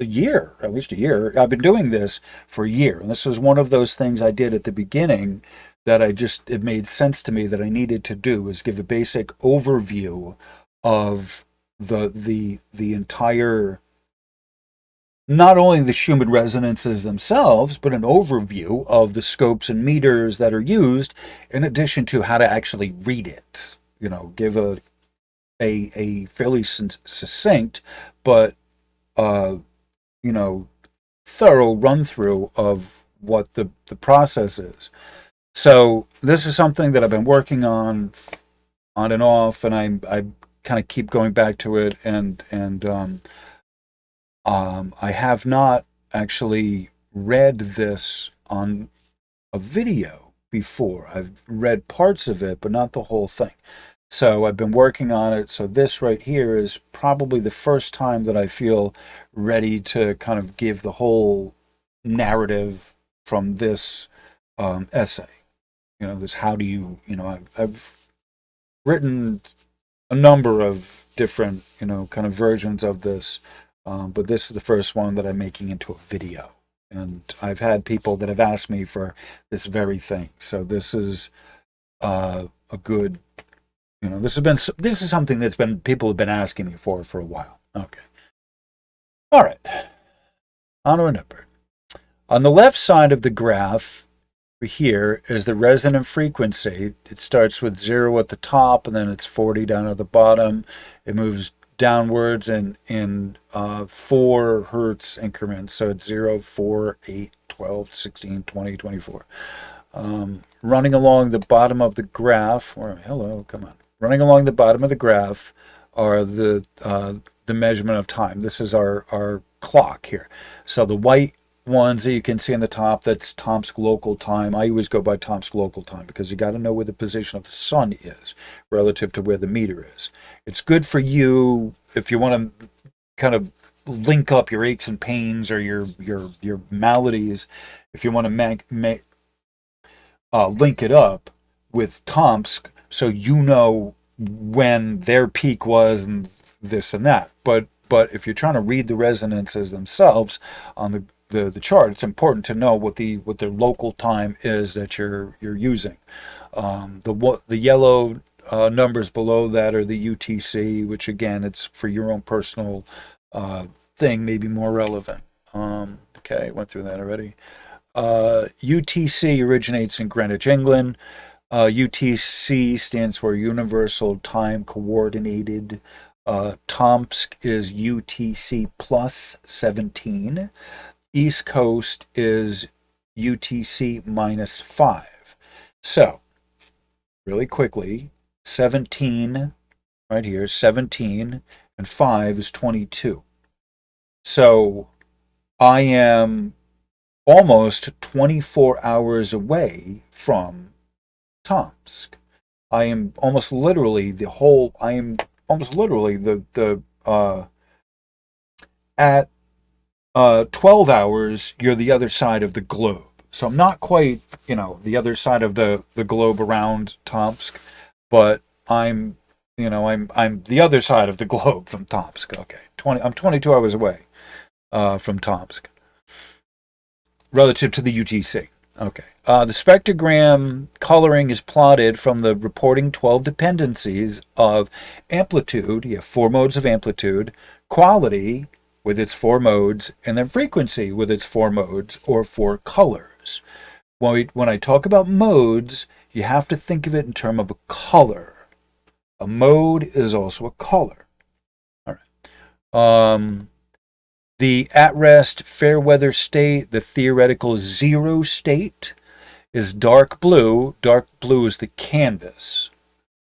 a year, at least a year. I've been doing this for a year, and this was one of those things I did at the beginning that it made sense to me that I needed to do, is give a basic overview of the entire, not only the Schumann resonances themselves, but an overview of the scopes and meters that are used, in addition to how to actually read it. Give a fairly succinct, but uh, you know, thorough run through of what the process is. So this is something that I've been working on and off, and I kind of keep going back to it, and I have not actually read this on a video before. I've read parts of it, but not the whole thing. So I've been working on it. So this right here is probably the first time that I feel ready to kind of give the whole narrative from this essay. This how do you, I've written a number of different, kind of versions of this, but this is the first one that I'm making into a video. And I've had people that have asked me for this very thing. So this is a good, this is something that's been, people have been asking me for a while. Okay. All right. On to a number. On the left side of the graph here is the resonant frequency. It starts with 0 at the top, and then it's 40 down at the bottom. It moves downwards in 4 hertz increments. So it's 0, 4, 8, 12, 16, 20, 24. Running along the bottom of the graph, running along the bottom of the graph are the measurement of time. This is our clock here. So the white ones that you can see on the top, that's Tomsk local time. I always go by Tomsk local time because you got to know where the position of the sun is relative to where the meter is. It's good for you if you want to kind of link up your aches and pains or your maladies. If you want to link it up with Tomsk, so you know when their peak was and this and that. But if you're trying to read the resonances themselves on the chart, it's important to know what their local time is that you're using. The yellow numbers below that are the UTC, which again, it's for your own personal thing, maybe more relevant. Okay, went through that already. UTC originates in Greenwich, England. UTC stands for Universal Time Coordinated. Tomsk is UTC plus 17. East Coast is UTC minus 5. So, really quickly, 17, right here, 17, and 5 is 22. So, I am almost 24 hours away from Tomsk. I am almost literally at 12 hours, you're the other side of the globe. So I'm not quite, the other side of the globe around Tomsk, but I'm the other side of the globe from Tomsk. Okay, I'm 22 hours away from Tomsk relative to the UTC. Okay. The spectrogram coloring is plotted from the reporting 12 dependencies of amplitude. You have 4 modes of amplitude, quality with its 4 modes, and then frequency with its 4 modes or 4 colors. When I talk about modes, you have to think of it in terms of a color. A mode is also a color. All right. The at-rest fair weather state, the theoretical 0 state, is dark blue. Dark blue is the canvas.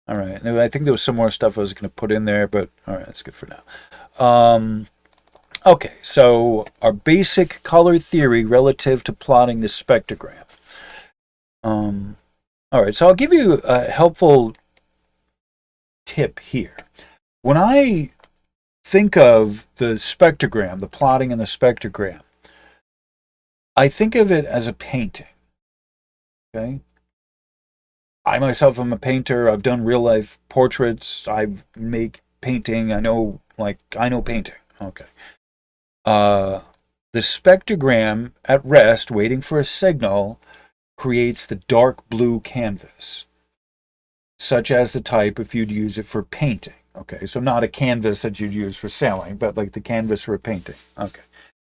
All right. I think there was some more stuff I was going to put in there, but all right, that's good for now. Okay, so our basic color theory relative to plotting the spectrogram. All right, so I'll give you a helpful tip here. When I think of the spectrogram, the plotting in the spectrogram, I think of it as a painting. Okay? I myself am a painter. I've done real life portraits. I make painting. I know painting. Okay. The spectrogram at rest, waiting for a signal, creates the dark blue canvas, such as the type if you'd use it for painting. Okay, so not a canvas that you'd use for sailing, but like the canvas for a painting. Okay,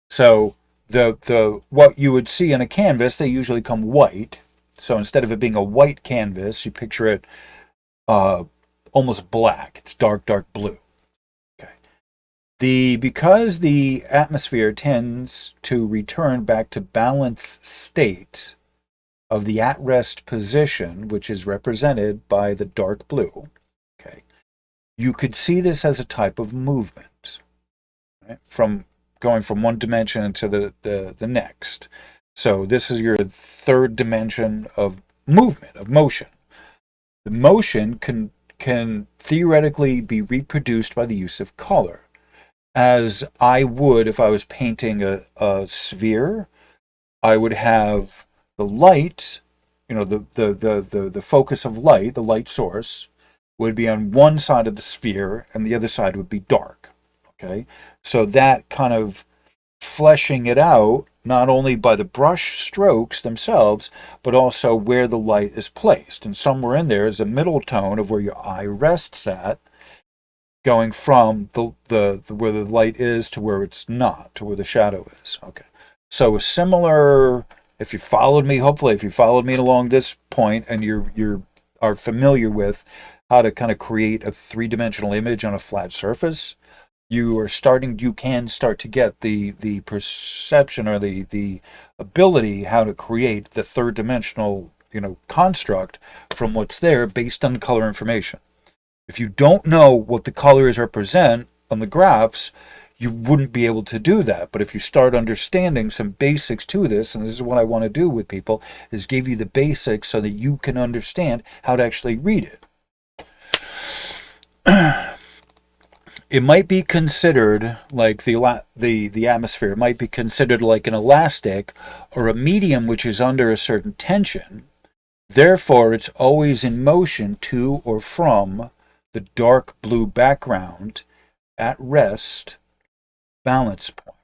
so the what you would see on a canvas, they usually come white. So instead of it being a white canvas, you picture it uh, almost black. It's dark, dark blue. Okay. Because the atmosphere tends to return back to balance state of the at-rest position, which is represented by the dark blue. Okay. You could see this as a type of movement, right? From going from one dimension to the next. So this is your third dimension of movement, of motion. The motion can theoretically be reproduced by the use of color, as I would if I was painting a sphere. I would have the light, the focus of light, the light source, would be on one side of the sphere, and the other side would be dark. Okay, so that kind of fleshing it out, not only by the brush strokes themselves, but also where the light is placed. And somewhere in there is a middle tone of where your eye rests at, going from the where the light is to where it's not, to where the shadow is. Okay. So a similar, if you followed me, hopefully if you followed me along this point and you're are familiar with how to kind of create a three-dimensional image on a flat surface, you can start to get the perception or the ability how to create the third dimensional, construct from what's there based on color information. If you don't know what the colors represent on the graphs, you wouldn't be able to do that. But if you start understanding some basics to this, and this is what I want to do with people, is give you the basics so that you can understand how to actually read it. It might be considered like the atmosphere. It might be considered like an elastic or a medium which is under a certain tension. Therefore, it's always in motion to or from the dark blue background at rest balance point.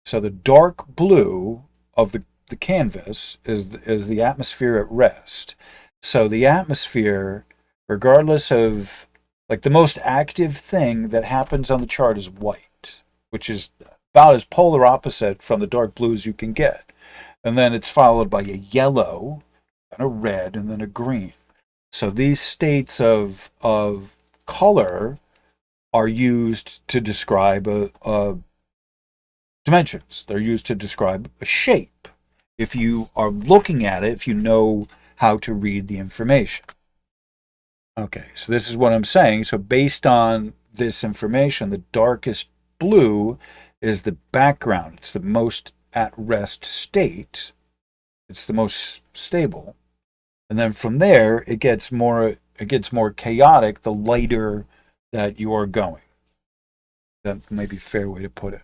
So the dark blue of the canvas is the atmosphere at rest. So the atmosphere, regardless of, like, the most active thing that happens on the chart is white, which is about as polar opposite from the dark blue as you can get. And then it's followed by a yellow, and a red, and then a green. So these states of color are used to describe dimensions. They're used to describe a shape. If you are looking at it, if you know how to read the information. Okay, so this is what I'm saying. So based on this information, the darkest blue is the background. It's the most at rest state. It's the most stable. And then from there, it gets more chaotic the lighter that you are going. That may be a fair way to put it.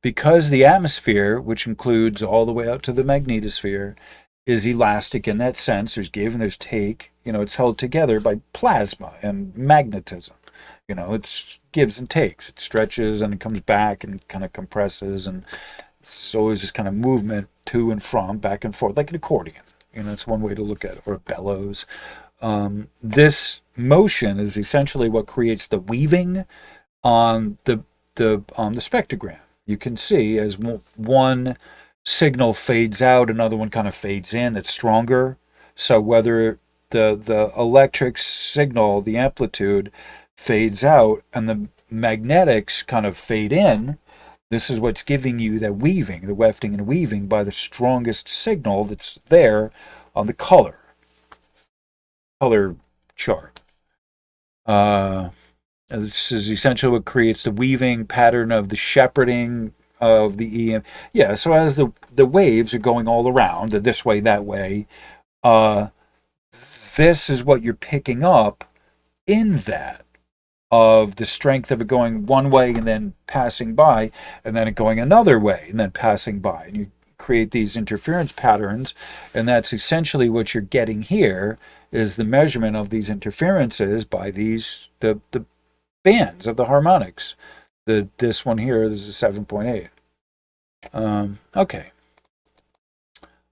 Because the atmosphere, which includes all the way up to the magnetosphere, is elastic in that sense. There's give and there's take. It's held together by plasma and magnetism. It gives and takes. It stretches and it comes back and kind of compresses, and it's always this kind of movement to and from, back and forth, like an accordion. It's one way to look at it, or a bellows. This motion is essentially what creates the weaving on the spectrogram. You can see as one signal fades out, another one kind of fades in. It's stronger. So whether the electric signal, the amplitude, fades out and the magnetics kind of fade in, this is what's giving you that weaving, the wefting and weaving by the strongest signal that's there on the color chart. This is essentially what creates the weaving pattern of the shepherding of the EM. Yeah, so as the waves are going all around, this way, that way, this is what you're picking up in that, of the strength of it going one way and then passing by, and then it going another way and then passing by. And you create these interference patterns, and that's essentially what you're getting here, is the measurement of these interferences by the bands of the harmonics. This one here, this is 7.8. Okay.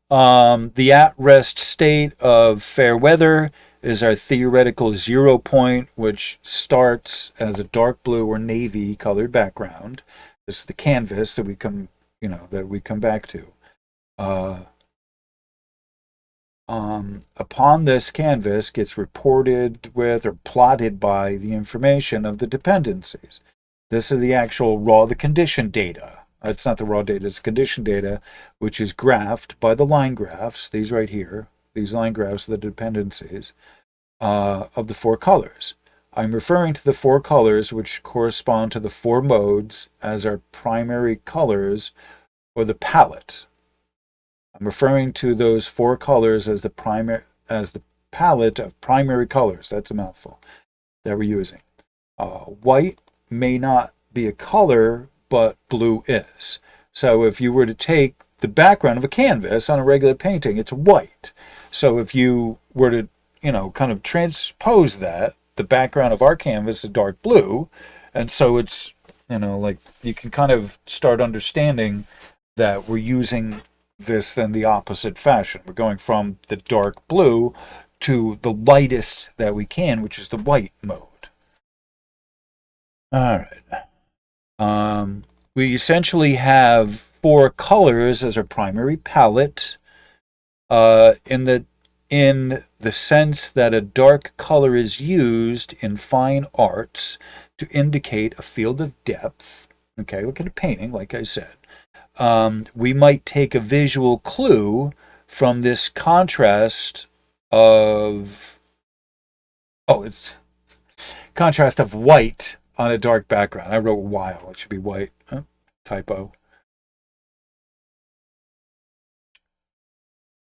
The at-rest state of fair weather is our theoretical 0 point, which starts as a dark blue or navy colored background. This is the canvas that we come, that we come back to. Upon this canvas gets reported with or plotted by the information of the dependencies. This is the actual the condition data. It's not the raw data, it's condition data, which is graphed by the line graphs, these right here. These line graphs are the dependencies of the 4 colors. I'm referring to the 4 colors which correspond to the 4 modes as our primary colors or the palette. I'm referring to those 4 colors as the palette of primary colors. That's a mouthful that we're using. White may not be a color, but blue is. So if you were to take the background of a canvas on a regular painting, it's white. So if you were to, kind of transpose that, the background of our canvas is dark blue, and so it's, like you can kind of start understanding that we're using this in the opposite fashion. We're going from the dark blue to the lightest that we can, which is the white mode. All right. We essentially have 4 colors as our primary palette, in the sense that a dark color is used in fine arts to indicate a field of depth. Okay, look at a painting, like I said. We might take a visual clue from this contrast of it's contrast of white on a dark background. I wrote while. It should be white. Typo.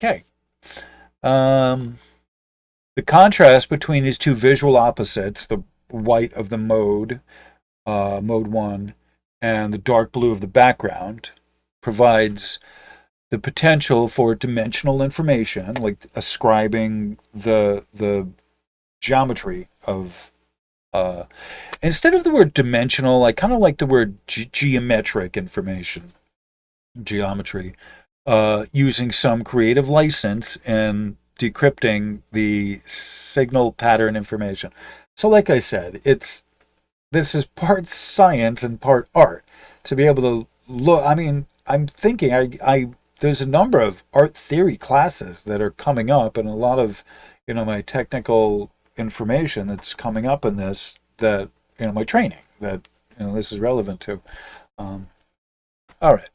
Okay. The contrast between these 2 visual opposites, the white of the mode 1, and the dark blue of the background, provides the potential for dimensional information, like ascribing the geometry of instead of the word dimensional, I kind of like the word geometric information, geometry, using some creative license and decrypting the signal pattern information. So like I said, this is part science and part art. To be able to look, I'm thinking there's a number of art theory classes that are coming up, and a lot of, my technical information that's coming up in this, that, my training that, this is relevant to. All right.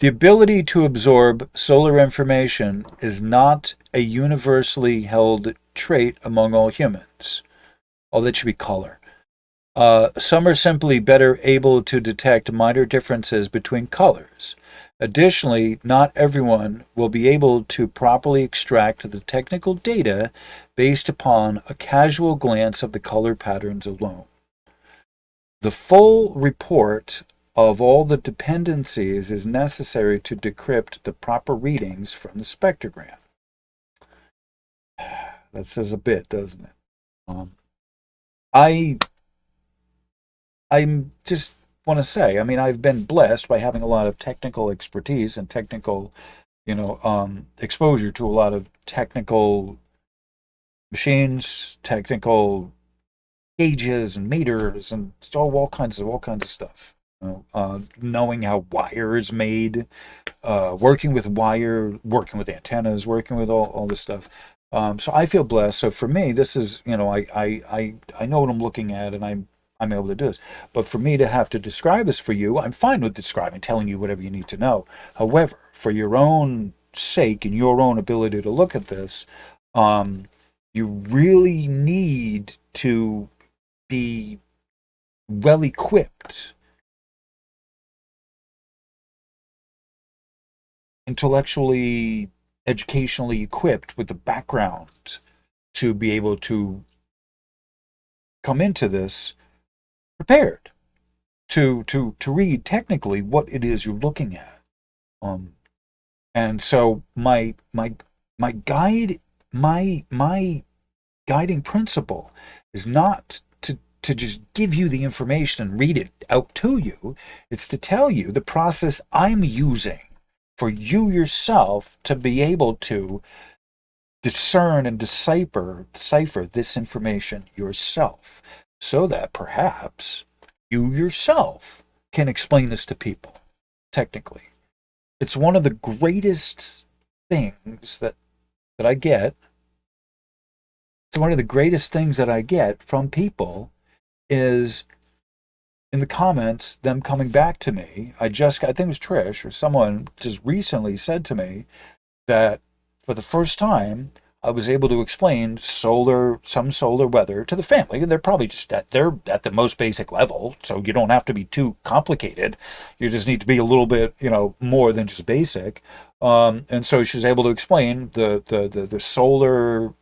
The ability to absorb solar information is not a universally held trait among all humans. Oh, that should be color. Some are simply better able to detect minor differences between colors. Additionally, not everyone will be able to properly extract the technical data based upon a casual glance of the color patterns alone. The full report of all the dependencies is necessary to decrypt the proper readings from the spectrogram. That says a bit, doesn't it? I'm just want to say, I've been blessed by having a lot of technical expertise and technical, exposure to a lot of technical machines, technical gauges and meters, and all kinds of stuff. Knowing how wire is made, working with wire, working with antennas, working with all this stuff. So I feel blessed. So for me, this is, I know what I'm looking at, and I'm able to do this. But for me to have to describe this for you, I'm fine with describing, telling you whatever you need to know. However, for your own sake and your own ability to look at this, you really need to be well equipped, intellectually, educationally equipped with the background to be able to come into this prepared to read technically what it is you're looking at. And so my guiding principle is not to just give you the information and read it out to you. It's to tell you the process I'm using for you yourself to be able to discern and decipher this information yourself, so that perhaps you yourself can explain this to people technically. It's one of the greatest things that I get. It's one of the greatest things that I get from people is in the comments, them coming back to me. I think it was Trish or someone just recently said to me that for the first time, I was able to explain some solar weather to the family. They're probably just they're at the most basic level, so you don't have to be too complicated. You just need to be a little bit, more than just basic. And so she was able to explain the solar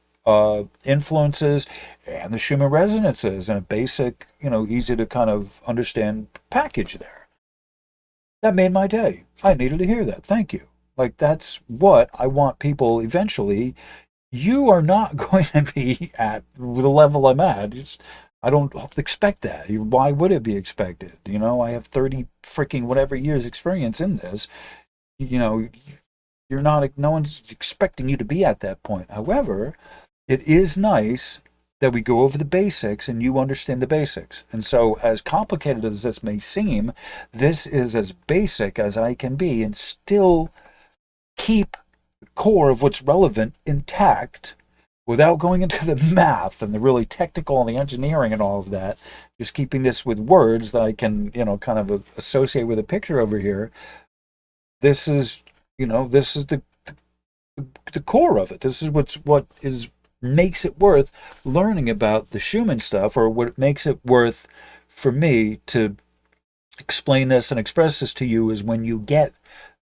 influences and the Schumann resonances in a basic, easy to kind of understand package there. That made my day. I needed to hear that. Thank you. Like, that's what I want people eventually. You are not going to be at the level I'm at. I don't expect that. Why would it be expected? I have 30 freaking whatever years experience in this. You're not, no one's expecting you to be at that point. However, it is nice that we go over the basics and you understand the basics. And so, as complicated as this may seem, this is as basic as I can be and still keep the core of what's relevant intact without going into the math and the really technical and the engineering and all of that. Just keeping this with words that I can, kind of associate with a picture over here. This is, this is the core of it. This is what makes it worth learning about the Schumann stuff, or what makes it worth for me to explain this and express this to you, is when you get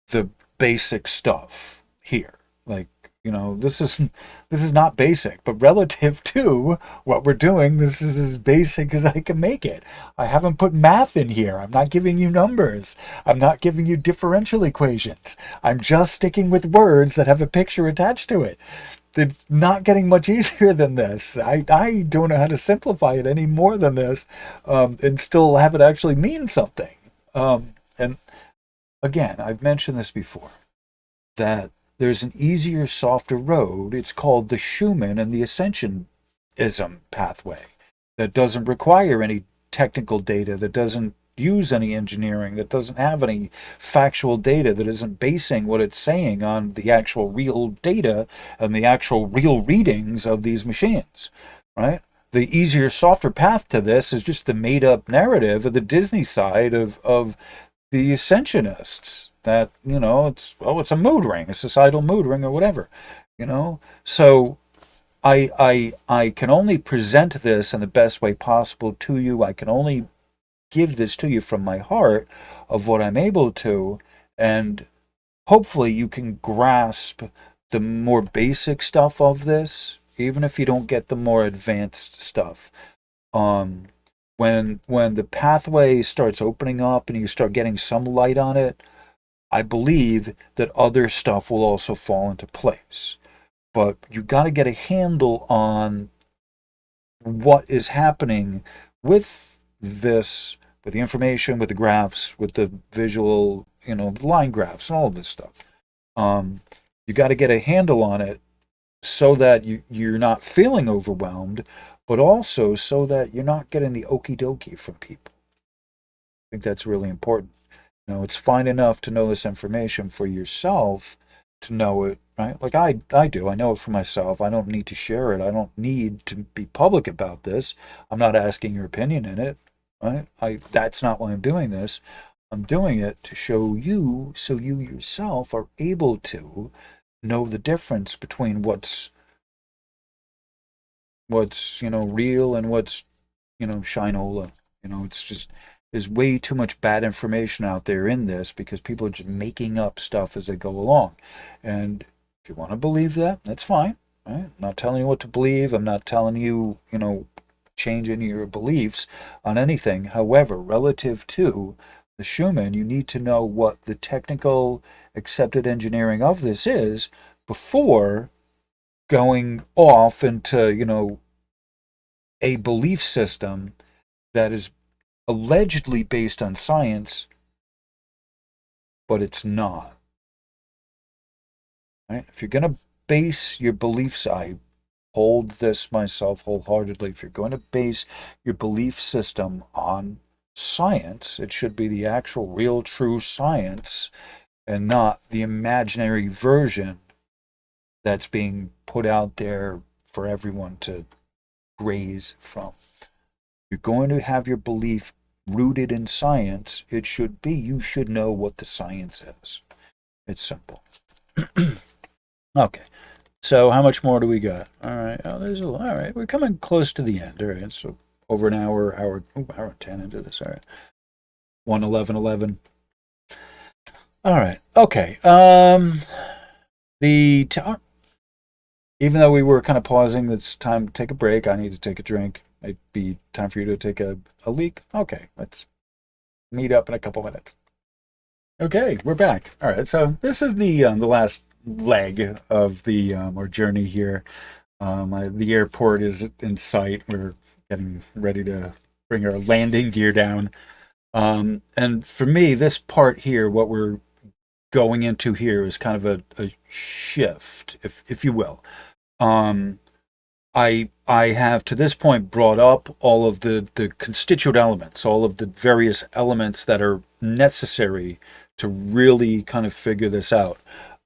the basic stuff here. Like, this is not basic, but relative to what we're doing, this is as basic as I can make it. I haven't put math in here. I'm not giving you numbers. I'm not giving you differential equations. I'm just sticking with words that have a picture attached to it. It's not getting much easier than this. I don't know how to simplify it any more than this, and still have it actually mean something. And again, I've mentioned this before, that there's an easier, softer road. It's called the Schumann and the Ascensionism pathway that doesn't require any technical data, that doesn't use any engineering, that doesn't have any factual data, that isn't basing what it's saying on the actual real data and the actual real readings of these machines, right? The easier, softer path to this is just the made-up narrative of the Disney side of the Ascensionists, that, it's a mood ring, a societal mood ring or whatever, So I can only present this in the best way possible to you. I can only give this to you from my heart of what I'm able to, and hopefully you can grasp the more basic stuff of this, even if you don't get the more advanced stuff. When the pathway starts opening up and you start getting some light on it, I believe that other stuff will also fall into place. But you got to get a handle on what is happening with this, with the information, with the graphs, with the visual, line graphs, and all of this stuff. You got to get a handle on it so that you're not feeling overwhelmed, but also so that you're not getting the okie dokie from people. I think that's really important. It's fine enough to know this information for yourself, to know it, right? Like I do. I know it for myself. I don't need to share it. I don't need to be public about this. I'm not asking your opinion in it, right? That's not why I'm doing this. I'm doing it to show you, so you yourself are able to know the difference between what's real and what's shinola. It's just, there's way too much bad information out there in this, because people are just making up stuff as they go along. And if you want to believe that, that's fine. Right? I'm not telling you what to believe. I'm not telling you, change any of your beliefs on anything. However, relative to the Schumann, you need to know what the technical accepted engineering of this is before going off into, a belief system that is allegedly based on science, but it's not. Right? If you're going to base your beliefs, I hold this myself wholeheartedly. If you're going to base your belief system on science, it should be the actual, real, true science and not the imaginary version that's being put out there for everyone to graze from. You're going to have your belief rooted in science. It should be, you should know what the science is. It's simple. Okay. So how much more do we got? All right. Oh, there's a lot. All right. We're coming close to the end. All right. So over an hour, hour 10 into this. All right. 1:11:11. All right. Okay. The even though we were kind of pausing, it's time to take a break. I need to take a drink. It'd be time for you to take a leak. Okay. Let's meet up in a couple minutes. Okay, we're back. All right. So this is the last leg of the our journey here. The airport is in sight. We're getting ready to bring our landing gear down. And for me, this part here, what we're going into here is kind of a shift, if you will. I have to this point brought up all of the constituent elements, all of the various elements that are necessary to really kind of figure this out.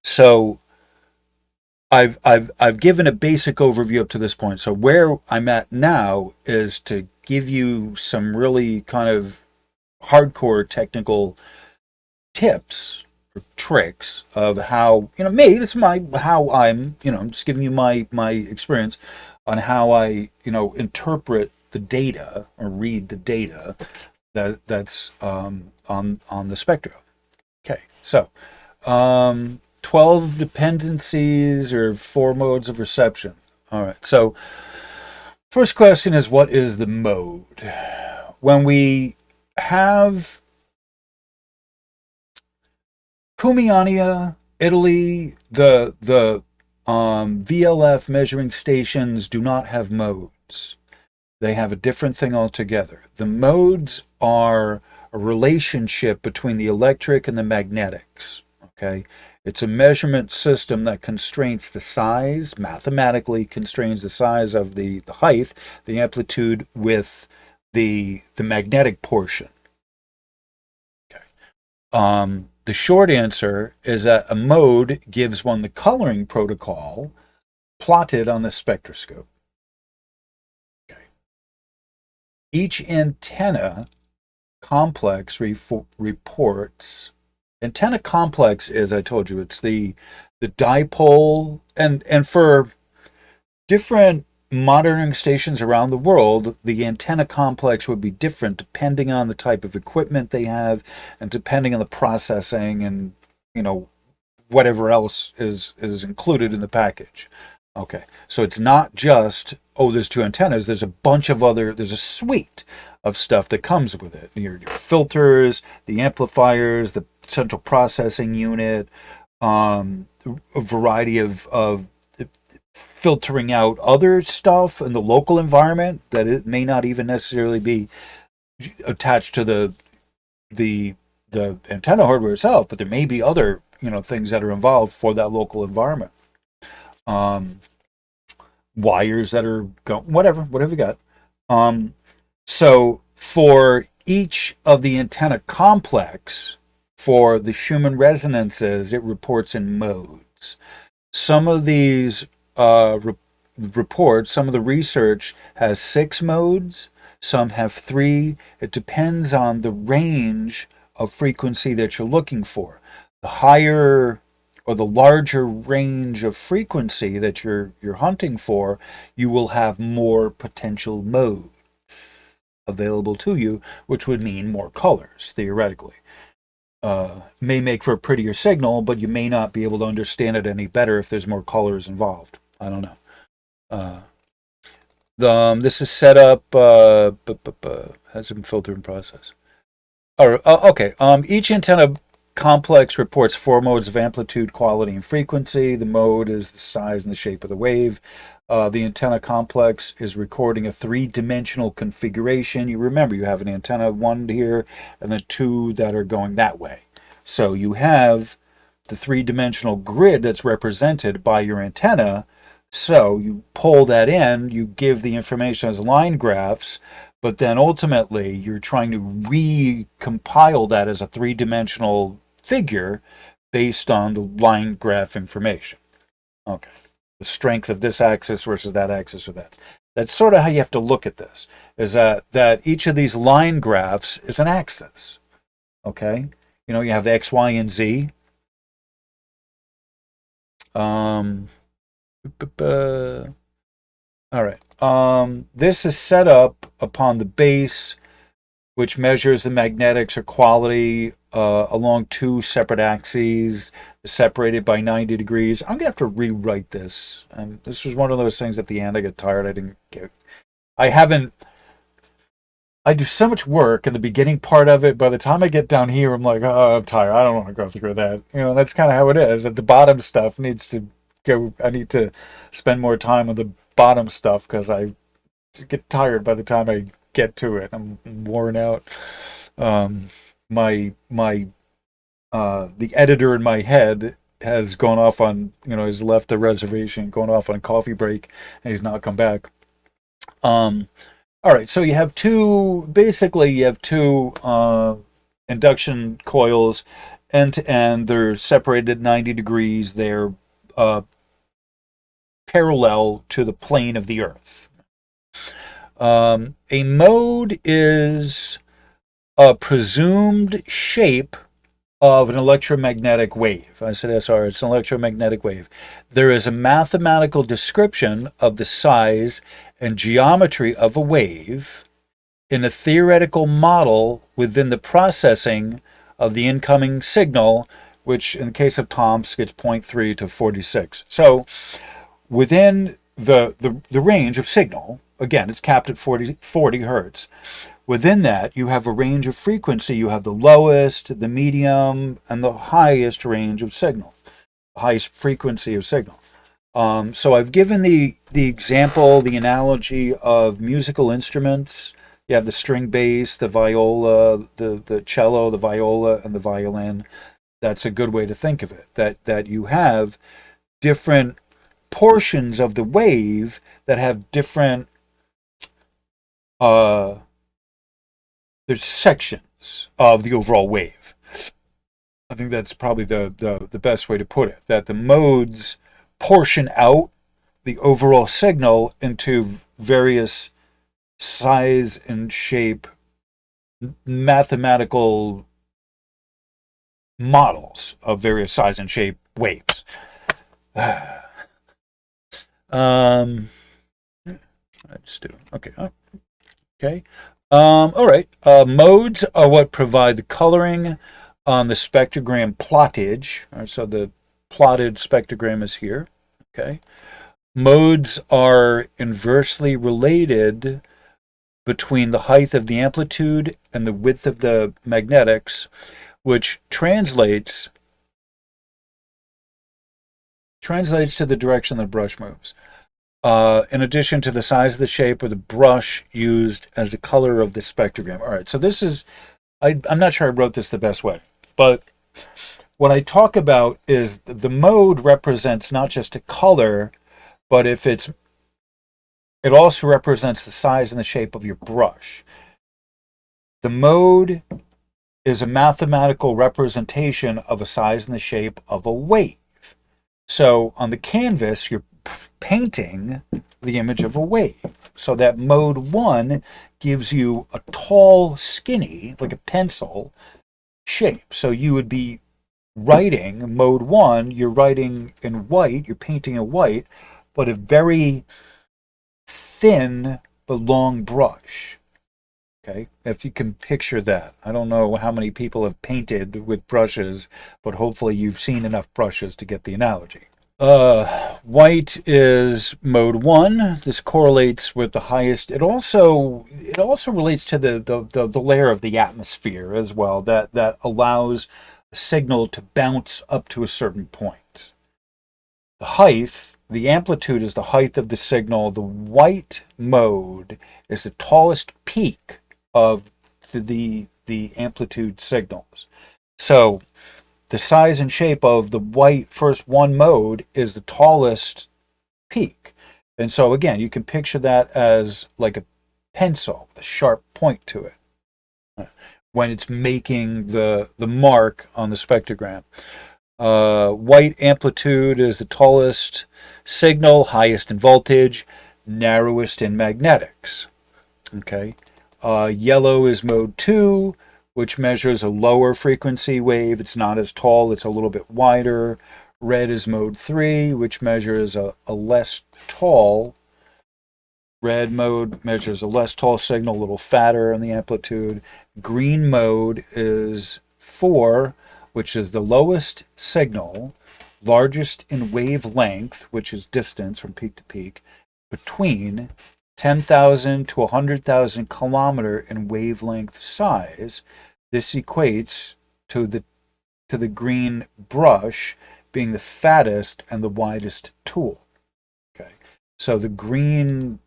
So I've given a basic overview up to this point. So where I'm at now is to give you some really kind of hardcore technical tips or tricks of how, this is my how I'm, I'm just giving you my experience on how I, interpret the data or read the data that's on the spectrum. Okay, so 12 dependencies or 4 modes of reception. All right, so first question is, what is the mode? When we have Cumiania, Italy, the VLF measuring stations do not have modes. They have a different thing altogether. The modes are a relationship between the electric and the magnetics. Okay, it's a measurement system that constrains the size, mathematically constrains the size of the height, the amplitude with the magnetic portion. Okay. The short answer is that a mode gives one the coloring protocol plotted on the spectroscope. Okay. Each antenna complex reports. Antenna complex is, I told you, it's the dipole, and for different monitoring stations around the world, the antenna complex would be different depending on the type of equipment they have and depending on the processing and, whatever else is included in the package. Okay, so it's not just, there's 2 antennas. There's there's a suite of stuff that comes with it. Your filters, the amplifiers, the central processing unit, a variety of filtering out other stuff in the local environment that it may not even necessarily be attached to the antenna hardware itself, but there may be other things that are involved for that local environment. Wires that are whatever you got. So for each of the antenna complex, for the Schumann resonances, it reports in modes. Some of these reports, some of the research has 6 modes, some have 3. It depends on the range of frequency that you're looking for. The higher or the larger range of frequency that you're hunting for, you will have more potential modes available to you, which would mean more colors, theoretically. May make for a prettier signal, but you may not be able to understand it any better if there's more colors involved. I don't know. This is set up, has some filtering process. Okay. Each antenna complex reports 4 modes of amplitude, quality, and frequency. The mode is the size and the shape of the wave. The antenna complex is recording a 3-dimensional configuration. You remember, you have an antenna 1 here and then 2 that are going that way. So you have the three-dimensional grid that's represented by your antenna. So you pull that in, you give the information as line graphs, but then ultimately you're trying to recompile that as a three-dimensional figure based on the line graph information. Okay. The strength of this axis versus that axis or that. That's sort of how you have to look at this, is that each of these line graphs is an axis. Okay? You know, you have the X, Y, and Z. All right. This is set up upon the base, which measures the magnetics or quality along two separate axes, separated by 90 degrees. I'm going to have to rewrite this. This was one of those things at the end I got tired. I do so much work in the beginning part of it. By the time I get down here, I'm like, oh, I'm tired. I don't want to go through that. You know, that's kind of how it is. At the bottom stuff needs to go. I need to spend more time on the bottom stuff because I get tired by the time I get to it. I'm worn out. The editor in my head has gone off on, he's left the reservation, going off on a coffee break, and he's not come back. All right, so you have two induction coils, end to end. They're separated 90 degrees. They're parallel to the plane of the Earth. A mode is a presumed shape of an electromagnetic wave. I said SR, it's an electromagnetic wave. There is a mathematical description of the size and geometry of a wave in a theoretical model within the processing of the incoming signal, which in the case of Tomsk, gets 0.3 to 46. So within the range of signal, again, it's capped at 40 hertz. Within that, you have a range of frequency. You have the lowest, the medium, and the highest range of signal, the highest frequency of signal. So I've given the example, the analogy of musical instruments. You have the string bass, the viola, the cello, the viola, and the violin. That's a good way to think of it, that you have different portions of the wave that have different there's sections of the overall wave. I think that's probably the best way to put it, that the modes portion out the overall signal into various size and shape mathematical models of various size and shape waves. Let's do okay. Okay. All right. Modes are what provide the coloring on the spectrogram plottage. All right, so the plotted spectrogram is here. Okay. Modes are inversely related between the height of the amplitude and the width of the magnetics, which translates to the direction the brush moves. In addition to the size of the shape or the brush used as the color of the spectrogram. All right, so this is, I'm not sure I wrote this the best way, but what I talk about is the mode represents not just a color, but it also represents the size and the shape of your brush. The mode is a mathematical representation of a size and the shape of a wave. So on the canvas, you're painting the image of a wave. So that mode 1 gives you a tall, skinny, like a pencil shape. So you would be writing mode 1, you're writing in white, you're painting in white, but a very thin but long brush. Okay, if you can picture that. I don't know how many people have painted with brushes, but hopefully you've seen enough brushes to get the analogy. White is mode 1. This correlates with the highest. It also relates to the layer of the atmosphere as well, that allows a signal to bounce up to a certain point. The height, the amplitude is the height of the signal. The white mode is the tallest peak of the amplitude signals. So the size and shape of the white first one mode is the tallest peak. And so again, you can picture that as like a pencil, a sharp point to it when it's making the mark on the spectrogram. White amplitude is the tallest signal, highest in voltage, narrowest in magnetics. Okay. Yellow is mode 2, which measures a lower frequency wave. It's not as tall, it's a little bit wider. Red is mode 3, which measures a less tall. Red mode measures a less tall signal, a little fatter on the amplitude. Green mode is 4, which is the lowest signal, largest in wavelength, which is distance from peak to peak, between 10,000 to 100,000 kilometer in wavelength size. This equates to the green brush being the fattest and the widest tool. Okay, so the green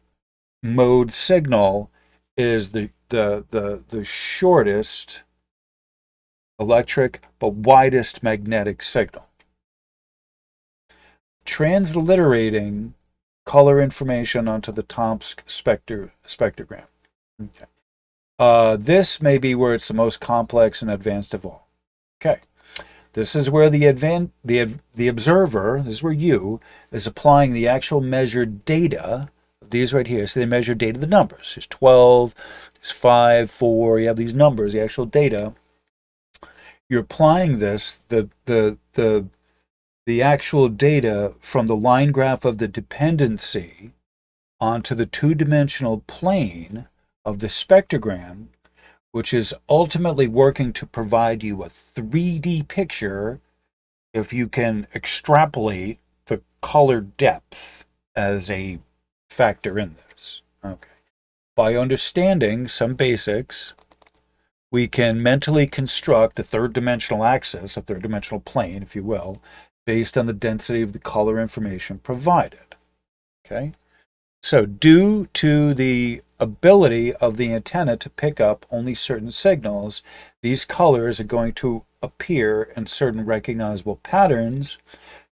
mode signal is the shortest electric but widest magnetic signal. Transliterating color information onto the Tomsk spectrogram. Okay. This may be where it's the most complex and advanced of all. Okay. This is where the observer, this is where you, is applying the actual measured data, these right here. So they measure data, the numbers. There's 12, there's 5, 4, you have these numbers, the actual data. You're applying this, the actual data from the line graph of the dependency onto the two-dimensional plane of the spectrogram, which is ultimately working to provide you a 3D picture if you can extrapolate the color depth as a factor in this. Okay. By understanding some basics, we can mentally construct a third-dimensional axis, a third-dimensional plane, if you will, based on the density of the color information provided. Okay? So due to the ability of the antenna to pick up only certain signals, these colors are going to appear in certain recognizable patterns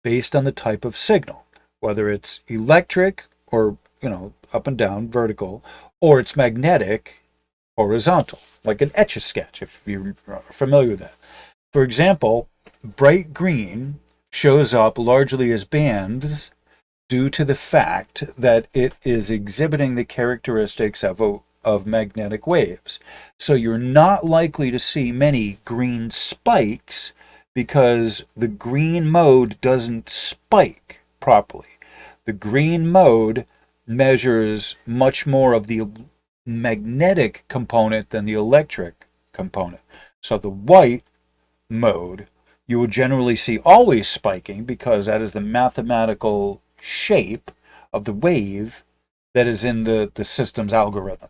based on the type of signal, whether it's electric or, up and down, vertical, or it's magnetic, horizontal, like an Etch-a-Sketch, if you're familiar with that. For example, bright green shows up largely as bands due to the fact that it is exhibiting the characteristics of magnetic waves. So you're not likely to see many green spikes because the green mode doesn't spike properly. The green mode measures much more of the magnetic component than the electric component. So the white mode, you will generally see always spiking because that is the mathematical shape of the wave that is in the system's algorithm.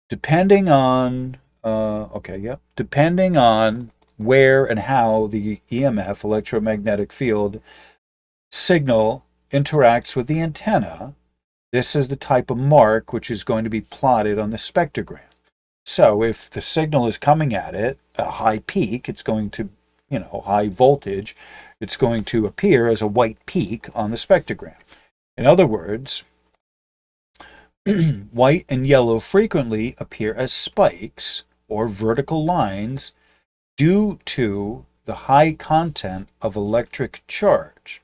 Depending on depending on where and how the EMF, electromagnetic field, signal interacts with the antenna, this is the type of mark which is going to be plotted on the spectrogram. So if the signal is coming at it, a high peak, it's going to, high voltage, it's going to appear as a white peak on the spectrogram. In other words, white and yellow frequently appear as spikes or vertical lines due to the high content of electric charge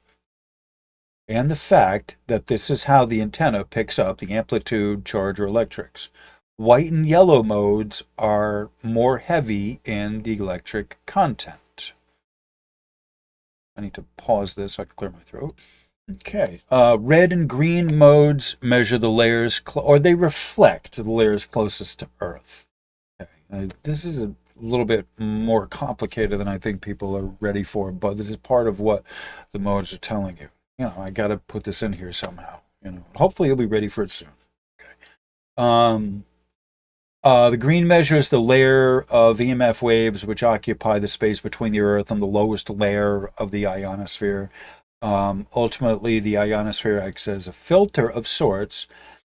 and the fact that this is how the antenna picks up the amplitude, charge, or electrics. White and yellow modes are more heavy in the electric content. I need to pause this so I can clear my throat. Okay. Red and green modes measure the layers, or they reflect the layers closest to Earth. Okay. This is a little bit more complicated than I think people are ready for, but this is part of what the modes are telling you. I got to put this in here somehow. Hopefully you'll be ready for it soon. Okay. The green measures the layer of EMF waves which occupy the space between the Earth and the lowest layer of the ionosphere. Ultimately, the ionosphere acts as a filter of sorts,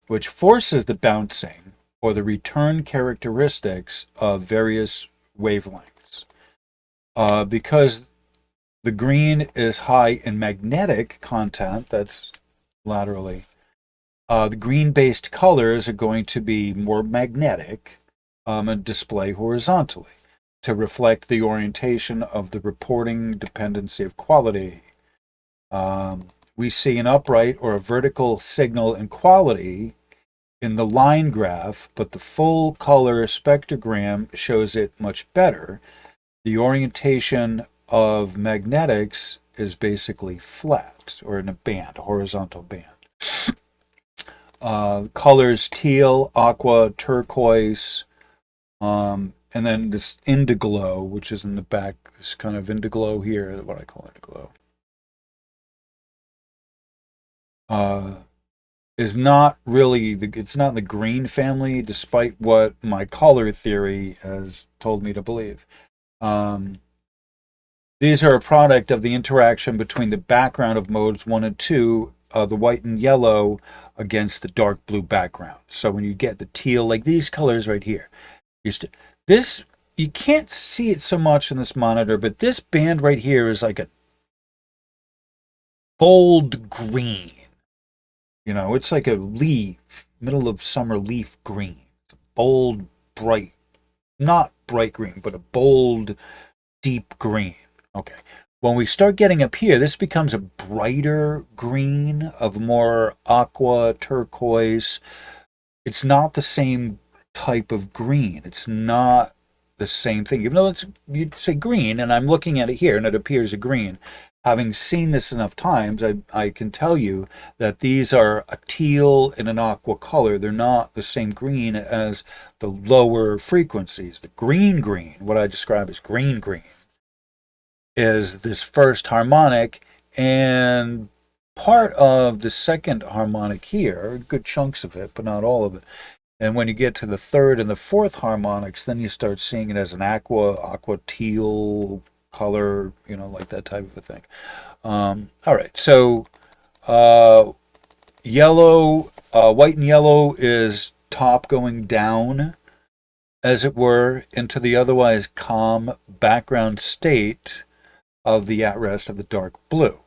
which forces the bouncing or the return characteristics of various wavelengths. Because the green is high in magnetic content, that's laterally, the green-based colors are going to be more magnetic and display horizontally to reflect the orientation of the reporting dependency of quality. We see an upright or a vertical signal in quality in the line graph, but the full color spectrogram shows it much better. The orientation of magnetics is basically flat or in a band, a horizontal band. Colors teal, aqua, turquoise, and then this indiglow, which is in the back, this kind of indiglow here, what I call indiglow, is not really, it's not in the green family, despite what my color theory has told me to believe. These are a product of the interaction between the background of modes 1 and 2, the white and yellow, against the dark blue background. So when you get the teal, like these colors right here, this, you can't see it so much in this monitor, but this band right here is like a bold green. You know, it's like a leaf, middle of summer leaf green. It's a bold, bright, not bright green, but a bold, deep green. Okay. When we start getting up here, this becomes a brighter green of more aqua, turquoise. It's not the same type of green. It's not the same thing. Even though you'd say green, and I'm looking at it here, and it appears a green. Having seen this enough times, I can tell you that these are a teal and an aqua color. They're not the same green as the lower frequencies. The green, what I describe as green, is this first harmonic, and part of the second harmonic here, good chunks of it, but not all of it. And when you get to the third and the fourth harmonics, then you start seeing it as an aqua teal color, you know, like that type of a thing. All right, so yellow, white and yellow is top going down, as it were, into the otherwise calm background state of the at rest of the dark blue.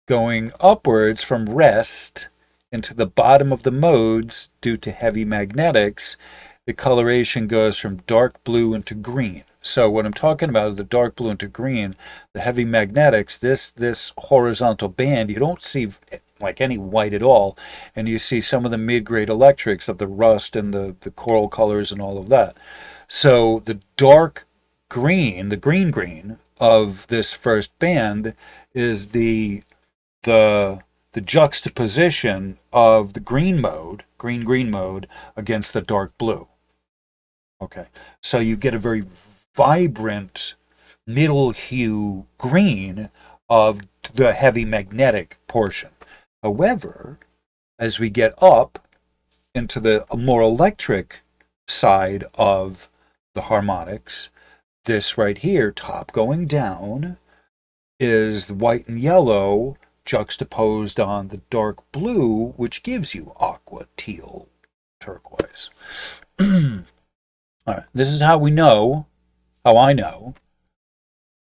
Going upwards from rest into the bottom of the modes due to heavy magnetics, the coloration goes from dark blue into green. So what I'm talking about is the dark blue into green, the heavy magnetics, this horizontal band, you don't see like any white at all, and you see some of the mid-grade electrics of the rust and the coral colors and all of that. So the dark green, the green of this first band is the juxtaposition of the green mode against the dark blue. Okay, so you get a very vibrant middle hue green of the heavy magnetic portion. However, as we get up into the more electric side of the harmonics, this right here, top going down, is white and yellow juxtaposed on the dark blue, which gives you aqua, teal, turquoise. All right, this is how I know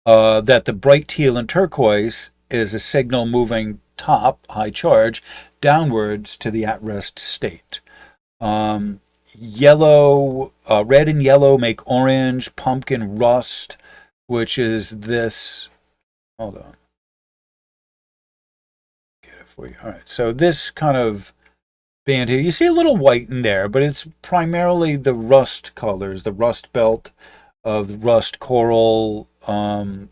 that the bright teal and turquoise is a signal moving top, high charge, downwards to the at-rest state. Yellow, red and yellow make orange, pumpkin, rust, which is this. Hold on. Get it for you. All right. So this kind of band here, you see a little white in there, but it's primarily the rust colors, the rust belt of the rust coral. Not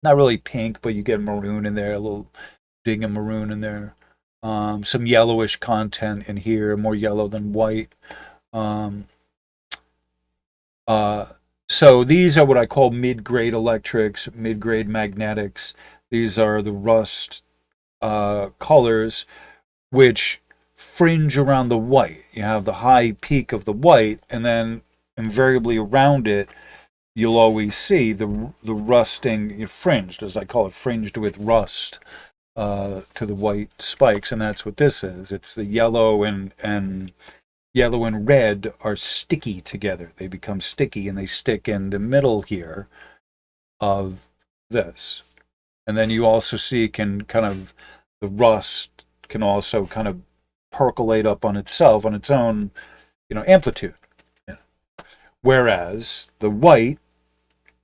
really pink, but you get maroon in there, a little dig of maroon in there. Some yellowish content in here, more yellow than white. So these are what I call mid-grade electrics, mid-grade magnetics. These are the rust colors, which fringe around the white. You have the high peak of the white, and then invariably around it, you'll always see the rusting fringed, as I call it, fringed with rust to the white spikes, and that's what this is. It's the yellow and yellow and red are sticky together. They become sticky and they stick in the middle here. of this. And then you also see can kind of, the rust can also kind of percolate up on itself, on its own, amplitude. Whereas the white,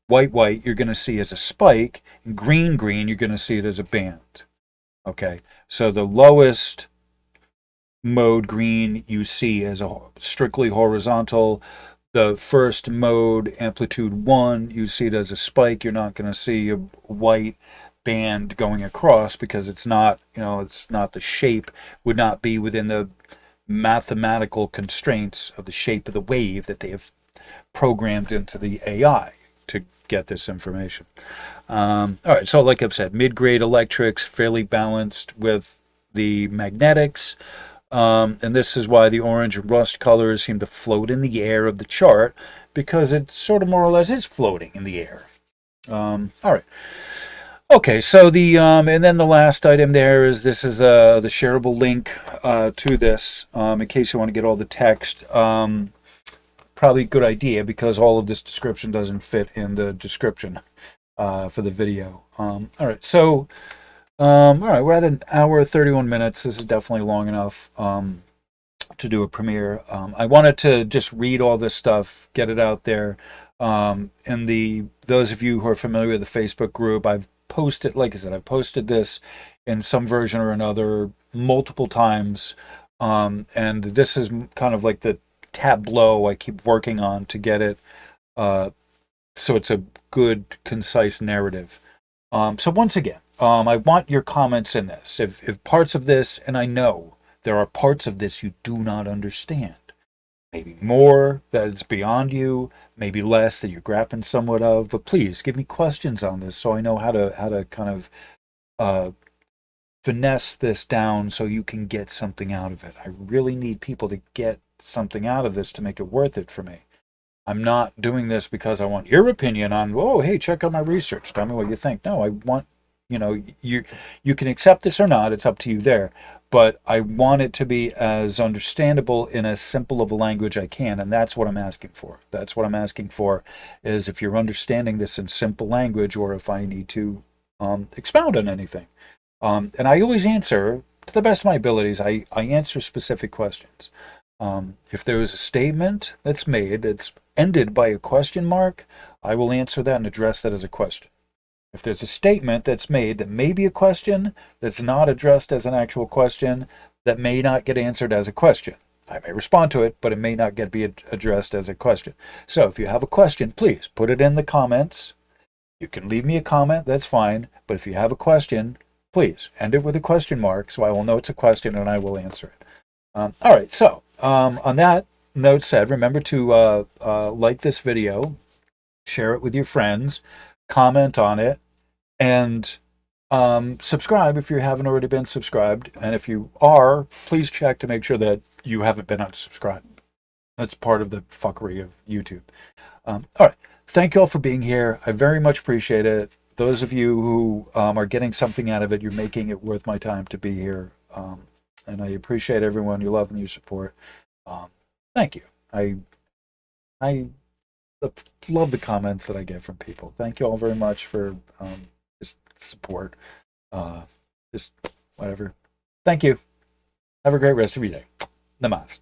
you're going to see as a spike, and green, you're going to see it as a band. Okay, so the lowest mode green you see as a strictly horizontal. The first mode, amplitude 1, you see it as a spike. You're not going to see a white band going across because it's not, it's not the shape, would not be within the mathematical constraints of the shape of the wave that they have programmed into the AI to get this information. All right, so like I've said, mid-grade electrics, fairly balanced with the magnetics. And this is why the orange and rust colors seem to float in the air of the chart, because it sort of more or less is floating in the air. All right. Okay, so and then the last item there is this is the shareable link to this in case you want to get all the text. Probably a good idea because all of this description doesn't fit in the description for the video. All right, so all right, we're at an hour 31 minutes. This is definitely long enough to do a premiere. I wanted to just read all this stuff, get it out there. And those of you who are familiar with the Facebook group, I've posted, like I said, I've posted this in some version or another multiple times. And this is kind of like the tableau I keep working on to get it so it's a good, concise narrative. So once again, I want your comments in this. If parts of this, and I know there are parts of this you do not understand, maybe more that it's beyond you, maybe less that you're grappling somewhat of, but please give me questions on this so I know how to kind of finesse this down so you can get something out of it. I really need people to get something out of this to make it worth it for me. I'm not doing this because I want your opinion on, oh, hey, check out my research. Tell me what you think. No, I want, you can accept this or not. It's up to you there. But I want it to be as understandable in as simple of a language I can. And that's what I'm asking for. That's what I'm asking for is if you're understanding this in simple language or if I need to expound on anything. And I always answer, to the best of my abilities, I answer specific questions. If there is a statement that's made that's ended by a question mark, I will answer that and address that as a question. If there's a statement that's made that may be a question, that's not addressed as an actual question, that may not get answered as a question. I may respond to it, but it may not be addressed as a question. So if you have a question, please put it in the comments. You can leave me a comment, that's fine. But if you have a question, please end it with a question mark so I will know it's a question and I will answer it. All right, so on that note said, remember to like this video, share it with your friends, comment on it, and subscribe if you haven't already been subscribed. And if you are, please check to make sure that you haven't been unsubscribed. That's part of the fuckery of YouTube. All right, thank you all for being here. I very much appreciate it. Those of you who are getting something out of it, you're making it worth my time to be here. And I appreciate everyone, your love and your support. Thank you. I love the comments that I get from people. Thank you all very much for just support. Just whatever. Thank you. Have a great rest of your day. Namaste.